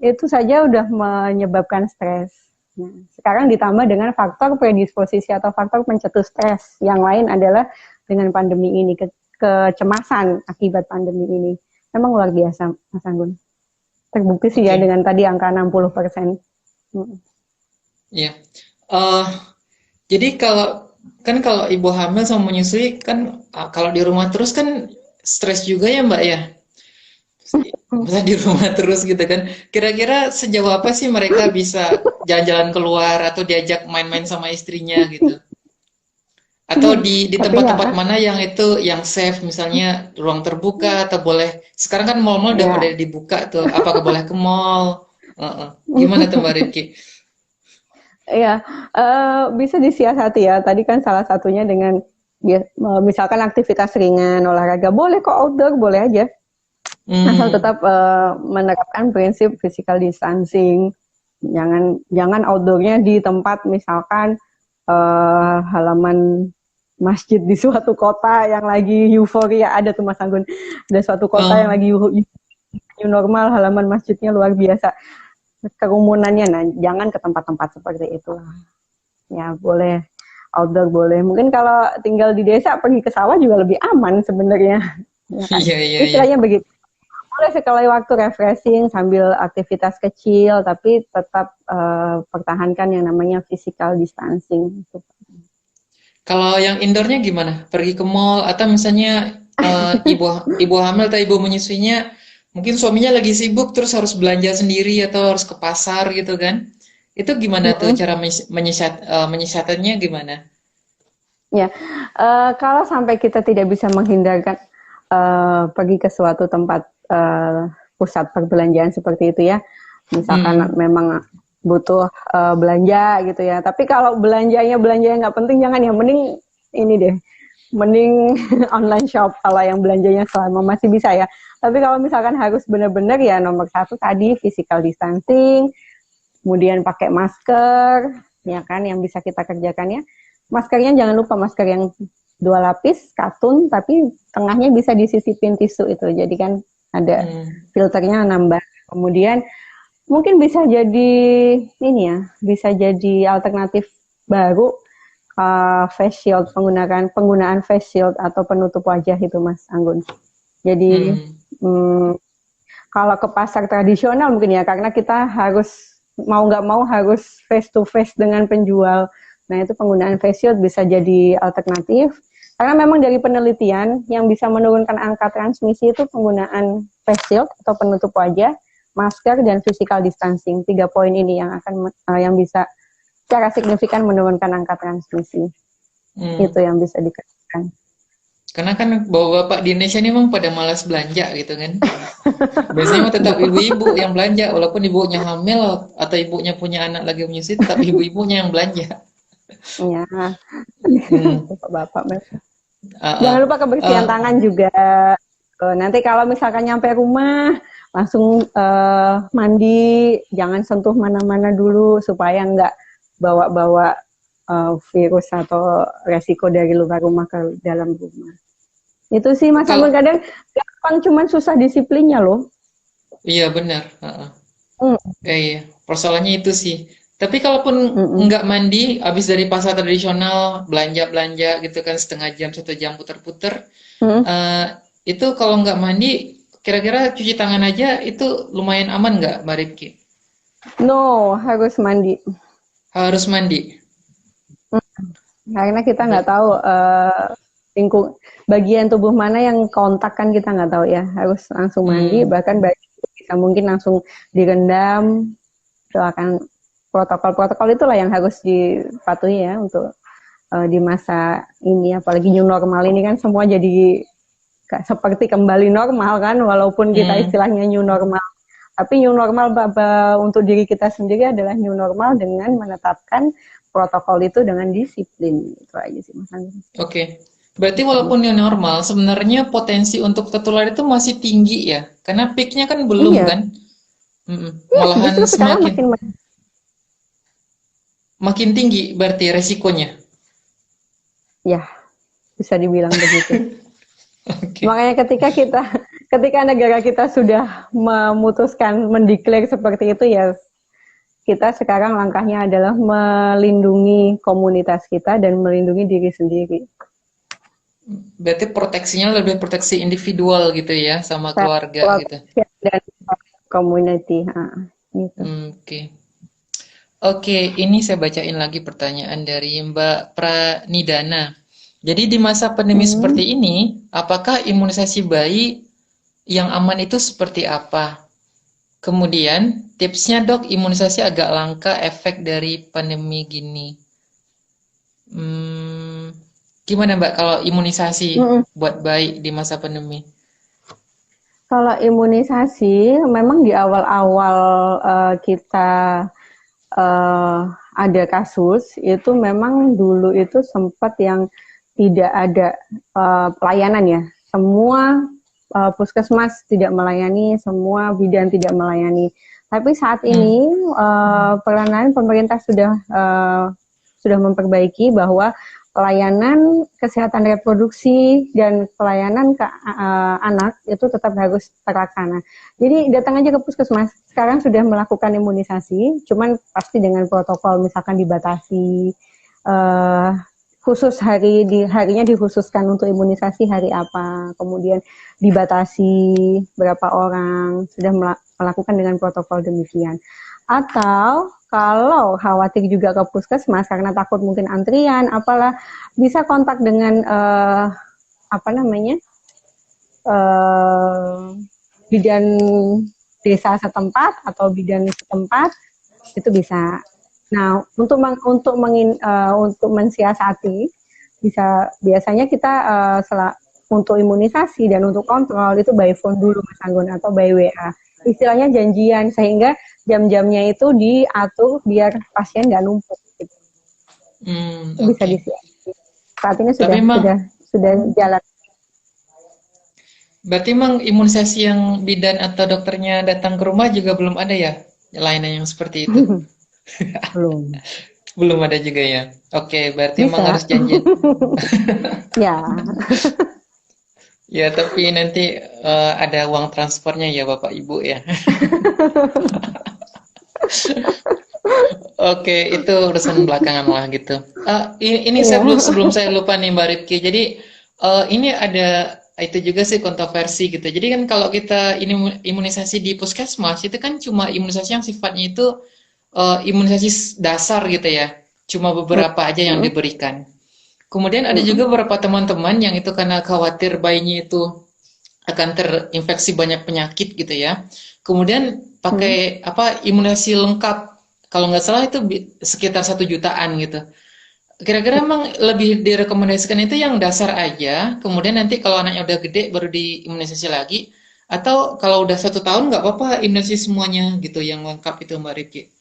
Itu saja udah menyebabkan stres. Nah, sekarang ditambah dengan faktor predisposisi atau faktor pencetus stres. Yang lain adalah dengan pandemi ini, kecemasan akibat pandemi ini. Memang luar biasa, Mas Anggun. Terbukti sih ya dengan tadi angka 60%. Iya. Jadi kalau ibu hamil sama menyusui kan kalau di rumah terus kan stres juga ya Mbak ya. Bisa di rumah terus gitu kan. Kira-kira sejauh apa sih mereka bisa jalan-jalan keluar atau diajak main-main sama istrinya gitu? Atau di tempat-tempat mana yang itu yang safe, misalnya ruang terbuka atau boleh, sekarang kan mall-mall udah pada dibuka tuh, apakah boleh ke mall? Gimana tuh Mbak Rifki? Iya, bisa disiasati ya. Tadi kan salah satunya dengan misalkan aktivitas ringan, olahraga, boleh kok outdoor, boleh aja. Asal tetap menerapkan prinsip physical distancing. Jangan outdoornya di tempat misalkan halaman masjid di suatu kota yang lagi euforia, ada tuh Mas Anggun. Ada suatu kota yang lagi new normal, halaman masjidnya luar biasa kerumunannya. Nah, jangan ke tempat-tempat seperti itu. Ya, boleh outdoor boleh. Mungkin kalau tinggal di desa pergi ke sawah juga lebih aman sebenarnya. Ya kan? Iya. Istilahnya begitu. Boleh sekali waktu refreshing sambil aktivitas kecil, tapi tetap pertahankan yang namanya physical distancing. Kalau yang indoornya gimana? Pergi ke mall atau misalnya ibu hamil atau ibu menyusuinya, mungkin suaminya lagi sibuk terus harus belanja sendiri atau harus ke pasar gitu kan? Itu gimana tuh cara menyiasatinya gimana? Ya, kalau sampai kita tidak bisa menghindarkan pergi ke suatu tempat pusat perbelanjaan seperti itu ya, misalkan memang butuh belanja gitu ya. Tapi kalau belanja yang nggak penting jangan ya, mending ini deh, mending online shop kalau yang belanjanya selama masih bisa ya. Tapi kalau misalkan harus benar-benar ya nomor satu tadi physical distancing, kemudian pakai masker, ya kan yang bisa kita kerjakan ya. Maskernya jangan lupa masker yang 2 lapis katun, tapi tengahnya bisa disisipin tisu itu. Jadi kan ada filternya nambah. Kemudian mungkin bisa jadi ini ya, bisa jadi alternatif baru face shield, penggunaan face shield atau penutup wajah itu Mas Anggun. Jadi kalau ke pasar tradisional mungkin ya, karena kita harus mau nggak mau harus face to face dengan penjual. Nah itu penggunaan face shield bisa jadi alternatif. Karena memang dari penelitian yang bisa menurunkan angka transmisi itu penggunaan face shield atau penutup wajah, masker dan physical distancing. 3 poin ini yang akan yang bisa secara signifikan menurunkan angka transmisi. Itu yang bisa dikerjakan. Karena kan bapak-bapak di Indonesia ini memang pada malas belanja gitu kan. Biasanya mah tetap ibu-ibu yang belanja, walaupun ibunya hamil atau ibunya punya anak lagi menyusui, tetap ibu-ibunya yang belanja. Iya, bapak-bapak memang. Jangan lupa kebersihan tangan juga. Nanti kalau misalkan nyampe rumah langsung mandi, jangan sentuh mana-mana dulu supaya nggak bawa-bawa virus atau resiko dari luar rumah ke dalam rumah. Itu sih Mas Anggun, kadang gampang cuman susah disiplinnya loh. Iya benar. Iya, persoalannya itu sih. Tapi kalaupun nggak mandi, habis dari pasar tradisional, belanja-belanja gitu kan setengah jam, 1 jam puter-puter, itu kalau nggak mandi, kira-kira cuci tangan aja itu lumayan aman nggak, Mbak Rifki? No, harus mandi. Harus mandi? Karena kita nggak tahu bagian tubuh mana yang kontak kan kita nggak tahu ya. Harus langsung mandi, bahkan bisa mungkin langsung direndam. Itu akan protokol-protokol itulah yang harus dipatuhi ya untuk di masa ini, apalagi new normal ini kan semua jadi seperti kembali normal kan, walaupun kita istilahnya new normal, tapi new normal untuk diri kita sendiri adalah new normal dengan menetapkan protokol itu dengan disiplin. Itu aja sih Mas Anggun. Oke. Berarti walaupun new normal, sebenarnya potensi untuk tertular itu masih tinggi ya? Karena peaknya kan belum Iya, kan? iya Malahan justru sekarang semakin makin makin tinggi berarti resikonya. ya bisa dibilang begitu. Oke. Makanya ketika negara kita sudah memutuskan mendeklar seperti itu ya kita sekarang langkahnya adalah melindungi komunitas kita dan melindungi diri sendiri. Berarti proteksinya lebih proteksi individual gitu ya, sama keluarga gitu. Dan community. Gitu. Oke. Oke, ini saya bacain lagi pertanyaan dari Mbak Pranidana. Jadi di masa pandemi seperti ini, apakah imunisasi bayi yang aman itu seperti apa? Kemudian, tipsnya dok, imunisasi agak langka efek dari pandemi gini. Gimana Mbak kalau imunisasi buat bayi di masa pandemi? Kalau imunisasi, memang di awal-awal kita ada kasus, itu memang dulu itu sempat yang tidak ada pelayanan ya. Semua puskesmas tidak melayani, semua bidan tidak melayani. Tapi saat ini peranan pemerintah sudah memperbaiki bahwa pelayanan kesehatan reproduksi dan pelayanan ke anak itu tetap harus terlaksana. Jadi datang aja ke puskesmas. Sekarang sudah melakukan imunisasi, cuman pasti dengan protokol misalkan dibatasi khusus harinya dikhususkan untuk imunisasi hari apa, kemudian dibatasi berapa orang, sudah melakukan dengan protokol demikian. Atau kalau khawatir juga ke puskesmas karena takut mungkin antrian, apalah bisa kontak dengan bidan desa setempat atau bidan setempat itu bisa. Nah, untuk mensiasati biasanya kita untuk imunisasi dan untuk kontrol itu by phone dulu Mas Anggun atau by WA. Istilahnya janjian sehingga jam-jamnya itu diatur biar pasien nggak numpuk gitu. Bisa disiapkan. Saat ini sudah jalan. Berarti emang imunisasi yang bidan atau dokternya datang ke rumah juga belum ada ya? Layanan yang seperti itu? Belum. Belum ada juga ya? Oke, berarti emang harus janji. Ya. Ya, tapi nanti ada uang transfernya ya Bapak Ibu ya. Oke, itu urusan belakangan lah gitu. Ini sebelum saya lupa nih Mbak Ripki. Jadi ini ada itu juga sih kontroversi gitu. Jadi kan kalau kita ini imunisasi di puskesmas itu kan cuma imunisasi yang sifatnya itu imunisasi dasar gitu ya. Cuma beberapa aja yang diberikan. Kemudian ada juga beberapa teman-teman yang itu karena khawatir bayinya itu akan terinfeksi banyak penyakit gitu ya. Kemudian pakai imunisasi lengkap. Kalau nggak salah itu sekitar 1 jutaan gitu. Kira-kira emang lebih direkomendasikan itu yang dasar aja. Kemudian nanti kalau anaknya udah gede baru diimunisasi lagi. Atau kalau udah 1 tahun nggak apa-apa imunisasi semuanya gitu yang lengkap itu Mbak Ripki.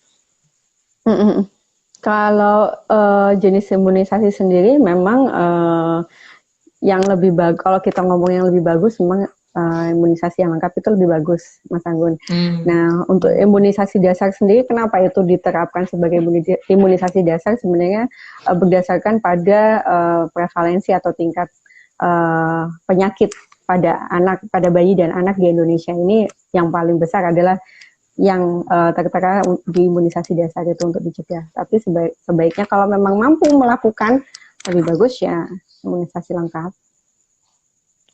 Kalau jenis imunisasi sendiri memang yang lebih bagus, kalau kita ngomong yang lebih bagus memang imunisasi yang lengkap itu lebih bagus Mas Anggun. Nah untuk imunisasi dasar sendiri kenapa itu diterapkan sebagai imunisasi dasar sebenarnya berdasarkan pada prevalensi atau tingkat penyakit pada bayi dan anak di Indonesia ini yang paling besar adalah yang tertera di imunisasi dasar itu untuk dicegah. Tapi sebaiknya kalau memang mampu melakukan lebih bagus ya imunisasi lengkap.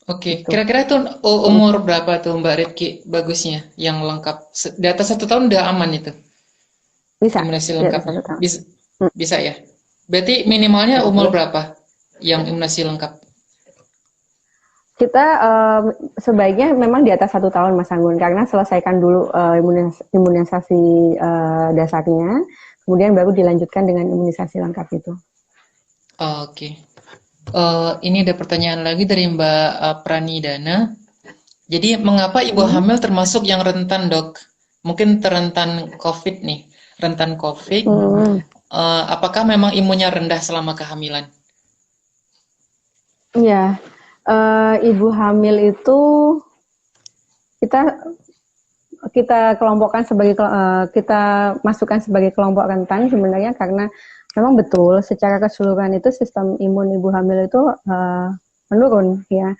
Oke, kira-kira itu umur berapa tuh Mbak Ripki bagusnya yang lengkap? Di atas 1 tahun udah aman itu? Bisa. Imunisasi lengkapnya? Bisa ya? Berarti minimalnya umur berapa yang imunisasi lengkap? Kita sebaiknya memang di atas 1 tahun Mas Anggun karena selesaikan dulu imunisasi dasarnya, kemudian baru dilanjutkan dengan imunisasi lengkap itu. Oke. Ini ada pertanyaan lagi dari Mbak Pranidana. Jadi mengapa ibu hamil termasuk yang rentan dok? Mungkin rentan COVID nih, rentan COVID. apakah memang imunnya rendah selama kehamilan? Iya, ibu hamil itu kita kita kelompokkan sebagai kita masukkan sebagai kelompok rentan sebenarnya karena memang betul secara keseluruhan itu sistem imun ibu hamil itu menurun ya.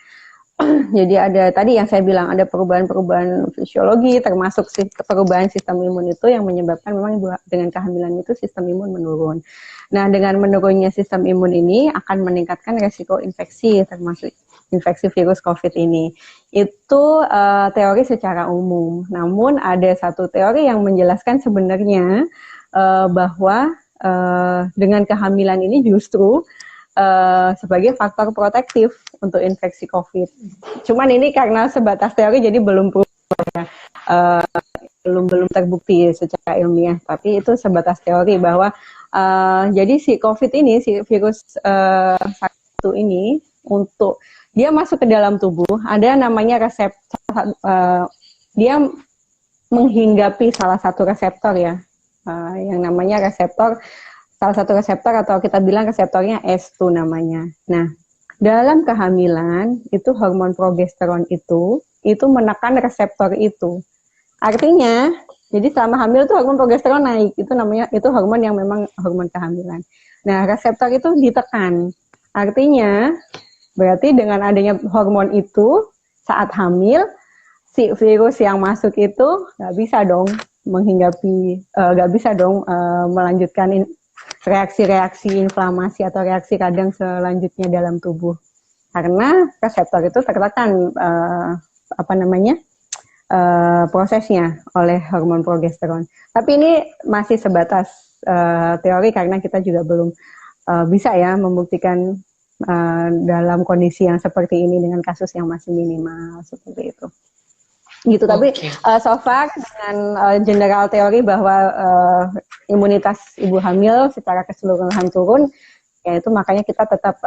Jadi ada tadi yang saya bilang ada perubahan-perubahan fisiologi termasuk perubahan sistem imun itu yang menyebabkan memang dengan kehamilan itu sistem imun menurun. Nah, dengan menurunnya sistem imun ini akan meningkatkan resiko infeksi termasuk infeksi virus COVID ini. Itu teori secara umum. Namun ada satu teori yang menjelaskan sebenarnya bahwa dengan kehamilan ini justru sebagai faktor protektif untuk infeksi COVID. Cuman ini karena sebatas teori jadi belum belum terbukti secara ilmiah. Tapi itu sebatas teori bahwa jadi si COVID ini, si virus satu ini untuk dia masuk ke dalam tubuh ada namanya reseptor. Dia menghinggapi salah satu reseptor ya, yang namanya reseptor. Salah satu reseptor atau kita bilang reseptornya S2 namanya. Nah, dalam kehamilan itu hormon progesteron itu menekan reseptor itu. Artinya, jadi selama hamil tuh hormon progesteron naik, itu hormon yang memang hormon kehamilan. Nah, reseptor itu ditekan. Artinya, berarti dengan adanya hormon itu saat hamil si virus yang masuk itu nggak bisa dong menghinggapi, nggak bisa dong melanjutkan reaksi-reaksi inflamasi atau reaksi radang selanjutnya dalam tubuh karena reseptor itu tertekan prosesnya oleh hormon progesteron. Tapi ini masih sebatas teori karena kita juga belum bisa ya membuktikan dalam kondisi yang seperti ini dengan kasus yang masih minimal seperti itu. Gitu. Tapi so far dengan general teori bahwa imunitas ibu hamil secara keseluruhan turun, ya itu makanya kita tetap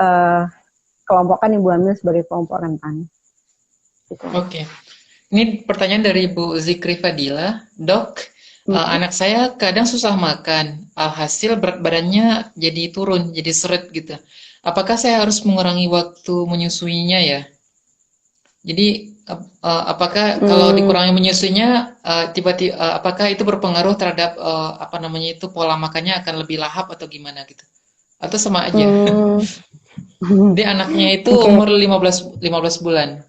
kelompokkan ibu hamil sebagai kelompok rentan. Gitu. Oke. Ini pertanyaan dari Bu Zikri Fadila. Dok, anak saya kadang susah makan, alhasil berat badannya jadi turun, jadi seret gitu. Apakah saya harus mengurangi waktu menyusuinya ya? Jadi apakah kalau dikurangi menyusuinya tiba-tiba apakah itu berpengaruh terhadap pola makannya akan lebih lahap atau gimana gitu? Atau sama aja? Dia anaknya itu umur 15 bulan.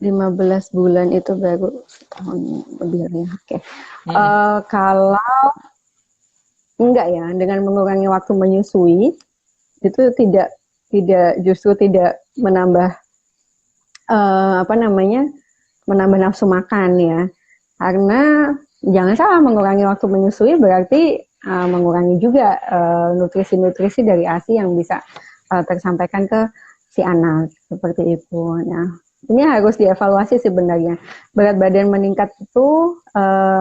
15 bulan itu baru setahun lebih ya. Kalau enggak ya, dengan mengurangi waktu menyusui itu justru tidak menambah menambah nafsu makan ya. Karena jangan salah, mengurangi waktu menyusui berarti mengurangi juga nutrisi-nutrisi dari ASI yang bisa tersampaikan ke si anak seperti itu. Nah, ini harus dievaluasi sebenarnya. Berat badan meningkat itu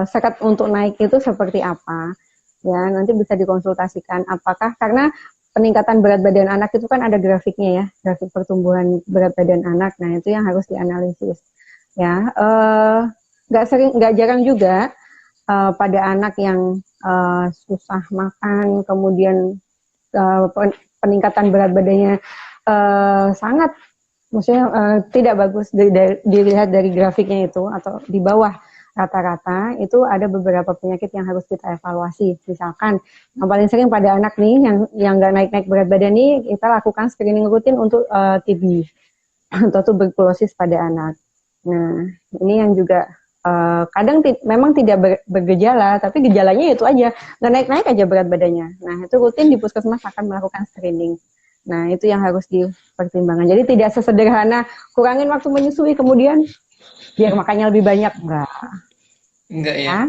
sekat untuk naik itu seperti apa? Ya, nanti bisa dikonsultasikan apakah karena peningkatan berat badan anak itu kan ada grafiknya ya, grafik pertumbuhan berat badan anak. Nah, itu yang harus dianalisis. Ya, nggak jarang juga pada anak yang susah makan, kemudian peningkatan berat badannya sangat, maksudnya tidak bagus dilihat dari grafiknya itu atau di bawah rata-rata, itu ada beberapa penyakit yang harus kita evaluasi. Misalkan yang paling sering pada anak nih yang nggak naik-naik berat badan nih, kita lakukan screening rutin untuk TB atau tuberkulosis pada anak. Nah, ini yang juga kadang memang tidak bergejala, tapi gejalanya itu aja, nggak naik-naik aja berat badannya. Nah, itu rutin di puskesmas akan melakukan screening. Nah, itu yang harus dipertimbangkan. Jadi tidak sesederhana kurangin waktu menyusui kemudian biar makannya lebih banyak, enggak ya.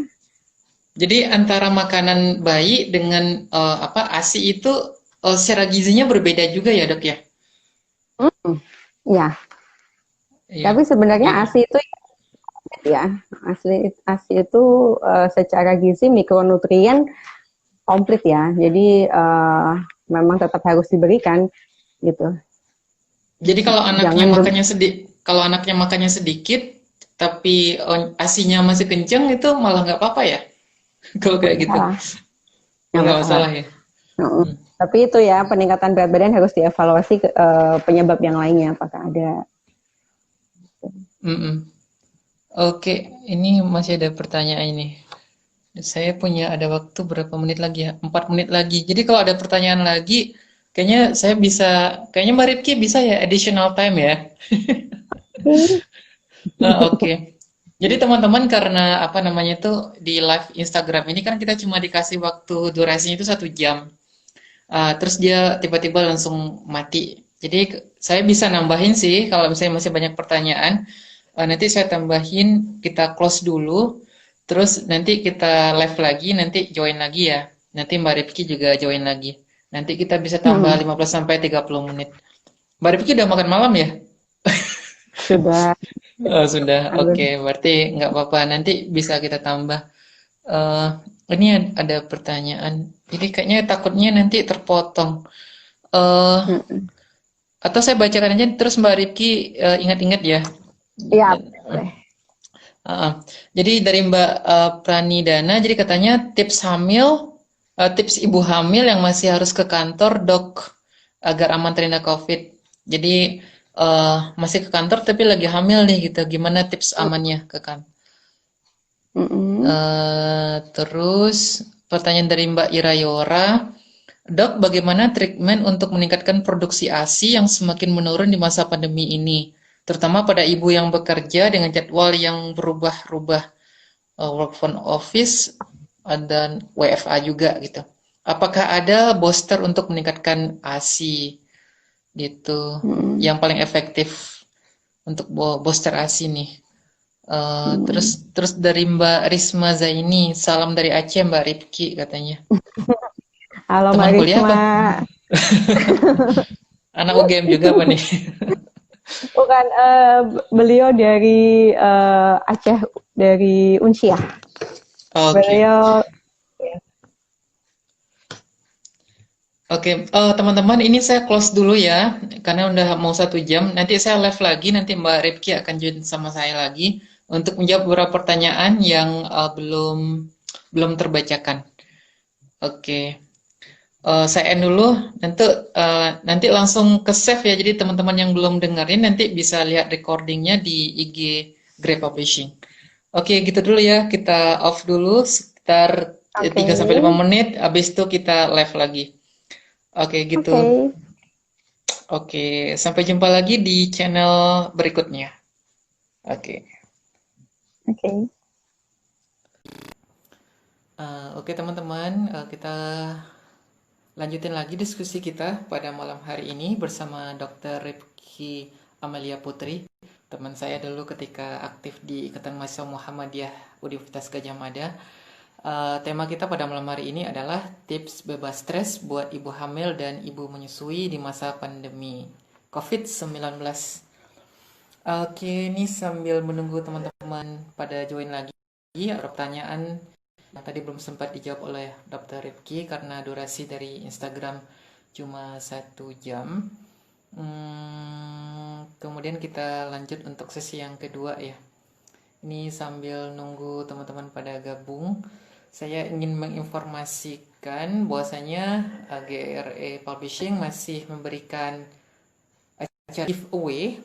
Jadi antara makanan bayi dengan ASI itu secara gizinya berbeda juga ya, Dok ya? Ya. Tapi sebenarnya ASI itu ya, ASI itu secara gizi mikronutrien komplit ya. Jadi memang tetap harus diberikan gitu. Jadi kalau anaknya makannya sedikit tapi ASI-nya masih kenceng itu malah nggak apa-apa ya? Kalau kayak gitu. Nggak masalah ya. Heeh. Hmm. Tapi itu ya peningkatan berat badan harus dievaluasi penyebab yang lainnya apakah ada. Mm-mm. Oke, ini masih ada pertanyaan ini. Saya punya ada waktu berapa menit lagi ya? 4 menit lagi. Jadi kalau ada pertanyaan lagi, kayaknya saya bisa, kayaknya Mbak Rifki bisa ya additional time ya. Oke. Oke. Jadi teman-teman karena apa namanya tuh di live Instagram ini kan kita cuma dikasih waktu durasinya itu 1 jam. Terus dia tiba-tiba langsung mati. Jadi saya bisa nambahin sih kalau misalnya masih banyak pertanyaan. Nanti saya tambahin kita close dulu. Terus nanti kita live lagi, nanti join lagi ya. Nanti Mbak Rifki juga join lagi. Nanti kita bisa tambah Hmm, 15 sampai 30 menit. Mbak Rifki udah makan malam ya? sudah Oh, sudah. Oke, harus. berarti nggak apa-apa. Nanti bisa kita tambah. Eh, ini ada pertanyaan. Jadi kayaknya takutnya nanti terpotong. Eh, Hmm. atau saya bacakan aja terus Mbak Rifki ingat-ingat ya. Iya, Dan, boleh. jadi dari Mbak Pranidana, jadi katanya tips hamil, tips ibu hamil yang masih harus ke kantor dok agar aman terhindar COVID. Jadi masih ke kantor tapi lagi hamil nih gitu. Gimana tips amannya ke kantor? Mm-mm. Terus pertanyaan dari Mbak Irayora, dok, bagaimana treatment untuk meningkatkan produksi ASI yang semakin menurun di masa pandemi ini, terutama pada ibu yang bekerja dengan jadwal yang berubah-ubah, work from office dan WFA juga gitu. Apakah ada booster untuk meningkatkan ASI gitu, Mm-mm. yang paling efektif untuk booster ASI nih? Terus Mm. terus dari Mbak Risma Zaini, salam dari Aceh Mbak Rifki katanya. Halo Mbak Teman kuliah Risma, apa? Anak UGM juga apa nih? bukan beliau dari Aceh dari Unsiah. Oke. Beliau Oke, teman-teman, ini saya close dulu ya, karena udah mau 1 jam. Nanti saya live lagi, nanti Mbak Rifki akan join sama saya lagi untuk menjawab beberapa pertanyaan yang belum terbacakan. Oke. Saya end dulu, nanti langsung ke save ya. Jadi teman-teman yang belum dengerin nanti bisa lihat recordingnya di IG Grey Publishing. Oke, gitu dulu ya. Kita off dulu sekitar oke, 3 sampai 5 menit. Habis itu kita live lagi. Oke, oke, gitu. Oke, sampai jumpa lagi di channel berikutnya. Oke. oke. Oke teman-teman, kita lanjutin lagi diskusi kita pada malam hari ini bersama Dr. Rifki Amalia Putri, teman saya dulu ketika aktif di Ikatan Mahasiswa Muhammadiyah Universitas Gadjah Mada. Tema kita pada malam hari ini adalah tips bebas stres buat ibu hamil dan ibu menyusui di masa pandemi COVID-19. Oke, ini sambil menunggu teman-teman pada join lagi, ada pertanyaan yang tadi belum sempat dijawab oleh Dr. Rifki karena durasi dari Instagram cuma 1 jam. Kemudian kita lanjut untuk sesi yang kedua ya. Ini sambil nunggu teman-teman pada gabung, saya ingin menginformasikan bahwasanya GRE Publishing masih memberikan acara giveaway,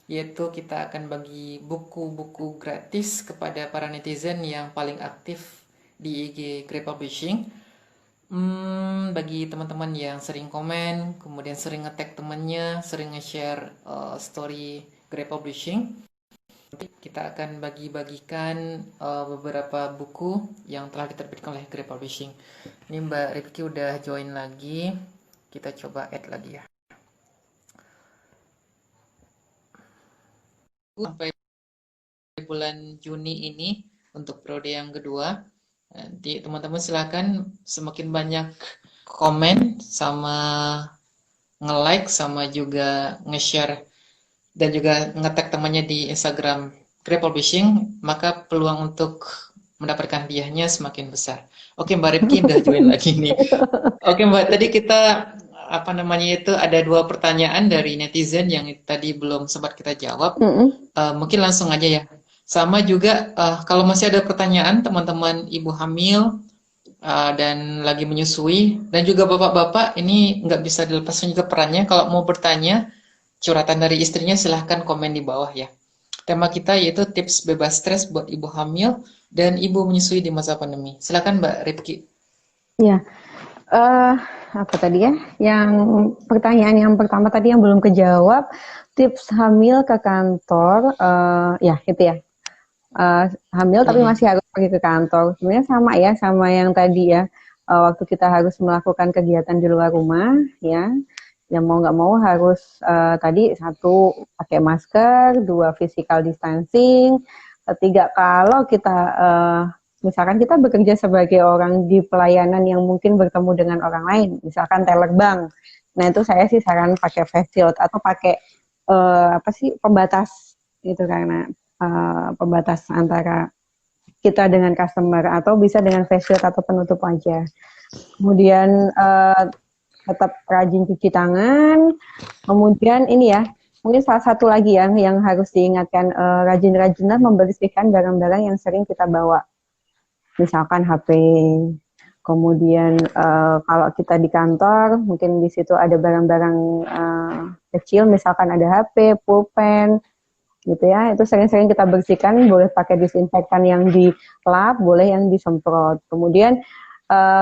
yaitu kita akan bagi buku-buku gratis kepada para netizen yang paling aktif di IG Grey Publishing. Bagi teman-teman yang sering komen, kemudian sering nge-tag temannya, sering nge-share story Grey Publishing, kita akan bagi-bagikan beberapa buku yang telah diterbitkan oleh Grey Publishing. Ini Mbak Rifki udah join lagi, kita coba add lagi ya. Sampai bulan Juni ini untuk periode yang kedua. Nanti teman-teman silakan semakin banyak komen sama nge-like sama juga nge-share dan juga nge-tag temannya di Instagram Grey Publishing, maka peluang untuk mendapatkan hadiahnya semakin besar. Oke, Mbak Rifki udah join lagi nih. Oke Mbak, tadi kita apa namanya itu ada 2 pertanyaan dari netizen yang tadi belum sempat kita jawab. Mm-mm. Mungkin langsung aja ya. Sama juga kalau masih ada pertanyaan teman-teman ibu hamil dan lagi menyusui, dan juga bapak-bapak ini nggak bisa dilepaskan juga perannya. Kalau mau bertanya curhatan dari istrinya silahkan komen di bawah ya. Tema kita yaitu tips bebas stres buat ibu hamil dan ibu menyusui di masa pandemi. Silakan Mbak Ripki. Ya, eh apa tadi ya? Yang pertanyaan yang pertama tadi yang belum kejawab, tips hamil ke kantor, ya itu ya. Hamil tapi Mm-mm. masih harus pergi ke kantor. Sebenarnya sama ya, sama yang tadi ya. Waktu kita harus melakukan kegiatan di luar rumah, ya, yang mau nggak mau harus tadi satu pakai masker, dua physical distancing, ketiga kalau kita misalkan kita bekerja sebagai orang di pelayanan yang mungkin bertemu dengan orang lain, misalkan teller bank. Nah itu saya sih saran pakai face shield atau pakai apa sih pembatas itu karena pembatas antara kita dengan customer atau bisa dengan face shield atau penutup wajah. Kemudian tetap rajin cuci tangan. Kemudian ini ya, mungkin salah satu lagi yang harus diingatkan rajin-rajinlah membersihkan barang-barang yang sering kita bawa. Misalkan HP. Kemudian kalau kita di kantor, mungkin di situ ada barang-barang kecil, misalkan ada HP, pulpen, gitu ya. Itu sering-sering kita bersihkan, boleh pakai disinfektan yang di lap, boleh yang disemprot. Kemudian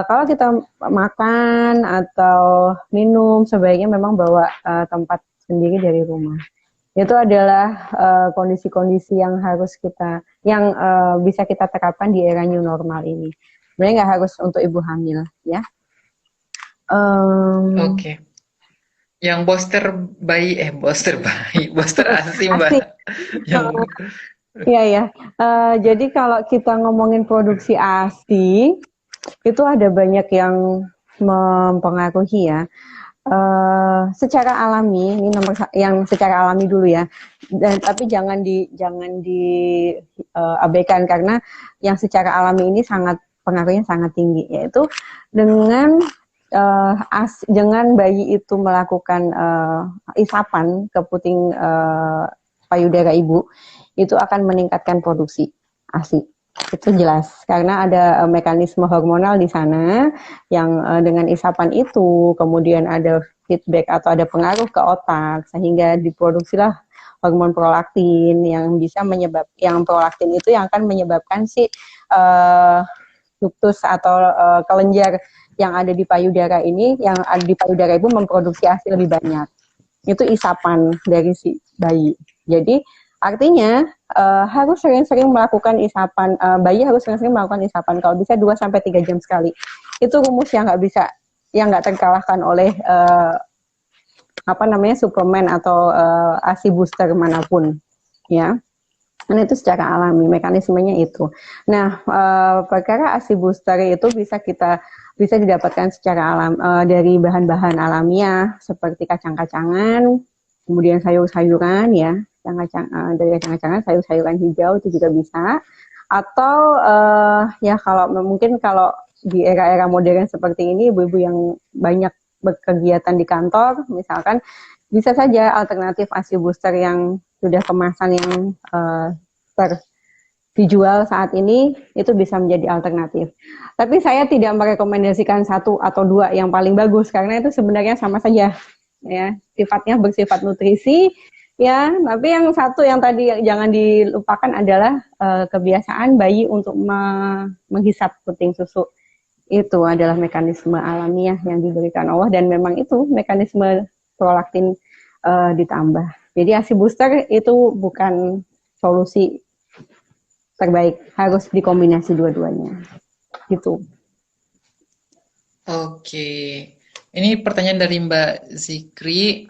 kalau kita makan atau minum, sebaiknya memang bawa tempat sendiri dari rumah. Itu adalah kondisi-kondisi yang harus kita, yang bisa kita terapkan di era new normal ini. Sebenarnya nggak harus untuk ibu hamil, ya. Um, Oke. Yang booster bayi, booster ASI Mbak. Asik. Yang Iya ya. Jadi kalau kita ngomongin produksi ASI, itu ada banyak yang mempengaruhi ya. Secara alami, ini yang secara alami dulu ya. Dan tapi jangan di abaikan karena yang secara alami ini pengaruhnya sangat tinggi, yaitu dengan dengan bayi itu melakukan isapan ke puting payudara ibu, itu akan meningkatkan produksi ASI. Itu jelas karena ada mekanisme hormonal di sana yang dengan isapan itu kemudian ada feedback atau ada pengaruh ke otak sehingga diproduksilah hormon prolaktin yang bisa yang prolaktin itu yang akan menyebabkan si duktus atau kelenjar yang ada di payudara ini, yang ada di payudara ibu memproduksi ASI lebih banyak. Itu isapan dari si bayi. Jadi artinya harus sering-sering melakukan isapan, bayi harus sering-sering melakukan isapan, kalau bisa 2-3 jam sekali. Itu rumus yang nggak bisa, yang nggak terkalahkan oleh apa namanya suplemen atau ASI booster manapun, ya. Nah itu secara alami mekanismenya itu. Nah perkara ASI booster itu bisa didapatkan secara dari bahan-bahan alamiah seperti kacang-kacangan, kemudian sayur-sayuran ya, dari kacang-kacangan, sayur-sayuran hijau itu juga bisa. Atau ya kalau di era-era modern seperti ini, ibu-ibu yang banyak berkegiatan di kantor, misalkan bisa saja alternatif ASI booster yang sudah kemasan yang dijual saat ini itu bisa menjadi alternatif. Tapi saya tidak merekomendasikan satu atau dua yang paling bagus karena itu sebenarnya sama saja ya, sifatnya bersifat nutrisi ya, tapi yang satu yang tadi jangan dilupakan adalah kebiasaan bayi untuk menghisap puting susu. Itu adalah mekanisme alamiah yang diberikan Allah dan memang itu mekanisme prolaktin ditambah. Jadi ASI booster itu bukan solusi terbaik, harus dikombinasi dua-duanya. Gitu. Oke. Ini pertanyaan dari Mbak Zikri.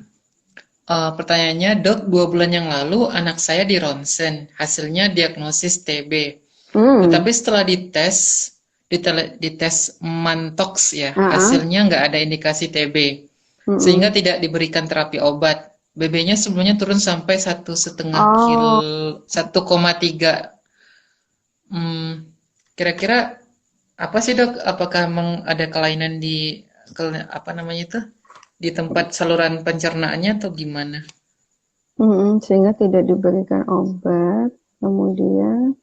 Pertanyaannya, Dok, 2 bulan yang lalu anak saya di ronsen, hasilnya diagnosis TB. Tetapi setelah dites mantox ya, hasilnya nggak ada indikasi TB, sehingga tidak diberikan terapi obat. BB-nya sebelumnya turun sampai 1,5 kilo, 1,3. Kira-kira apa sih Dok? Apakah ada kelainan di apa namanya itu? Di tempat saluran pencernaannya atau gimana? Sehingga tidak diberikan obat, kemudian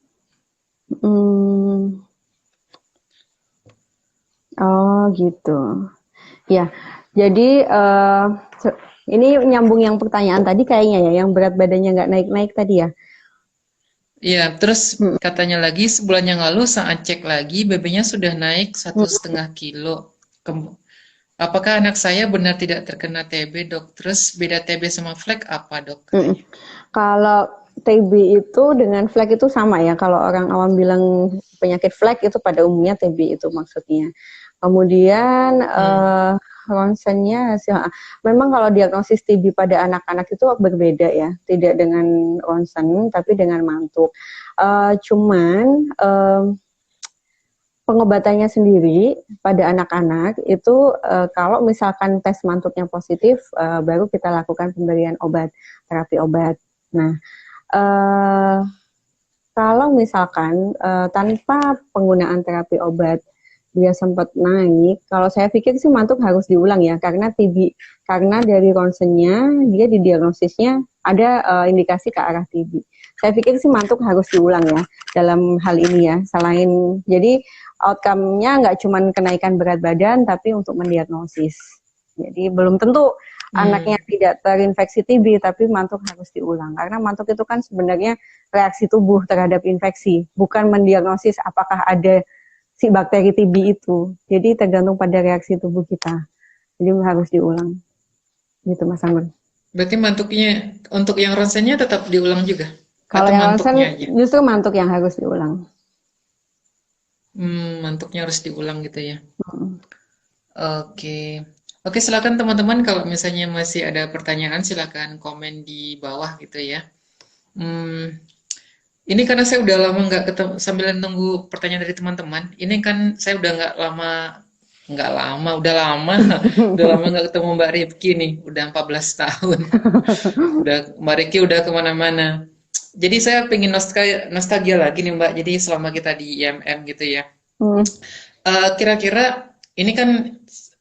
Oh gitu. Ya, jadi ini nyambung yang pertanyaan tadi kayaknya ya, yang berat badannya nggak naik-naik tadi ya. Iya, terus Hmm. katanya lagi sebulan yang lalu saat cek lagi BB-nya sudah naik 1,5 kilo. Apakah anak saya benar tidak terkena TB, dok? Terus beda TB sama flek apa, dok? Mm-mm. Katanya. Kalau TB itu dengan flek itu sama ya. Kalau orang awam bilang penyakit flek itu pada umumnya TB itu maksudnya. Kemudian Hmm. ronsennya memang kalau diagnosis TB pada anak-anak itu berbeda ya. Tidak dengan ronsen tapi dengan mantuk. Cuman pengobatannya sendiri pada anak-anak itu kalau misalkan tes mantuknya positif baru kita lakukan pemberian obat, terapi obat. Nah, eh, kalau misalkan tanpa penggunaan terapi obat dia sempat naik, kalau saya pikir sih mantuk harus diulang ya, karena TB, karena dari ronsennya dia didiagnosisnya ada indikasi ke arah TB. Saya pikir sih mantuk harus diulang ya dalam hal ini ya. Selain jadi outcome-nya nggak cuma kenaikan berat badan, tapi untuk mendiagnosis. Jadi belum tentu anaknya Hmm. tidak terinfeksi TB, tapi mantuk harus diulang. Karena mantuk itu kan sebenarnya reaksi tubuh terhadap infeksi, bukan mendiagnosis apakah ada si bakteri TB itu. Jadi tergantung pada reaksi tubuh kita. Jadi harus diulang. Gitu Mas Anggun. Berarti mantuknya untuk yang ronsennya tetap diulang juga? Kalau Atau yang ronsen mantuknya aja? justru mantuk yang harus diulang. Mantuknya harus diulang gitu ya. Hmm. Oke. Oke, silakan teman-teman kalau misalnya masih ada pertanyaan silakan komen di bawah gitu ya. Hmm, ini karena saya udah lama nggak ketemu, sambil nunggu pertanyaan dari teman-teman. Ini kan saya udah udah lama, udah lama nggak ketemu Mbak Rifki nih, udah 14 tahun. Udah Mbak Rifki udah kemana-mana. Jadi saya pengen nostalgia lagi nih Mbak. Jadi selama kita di IMM gitu ya. Hmm. Kira-kira ini kan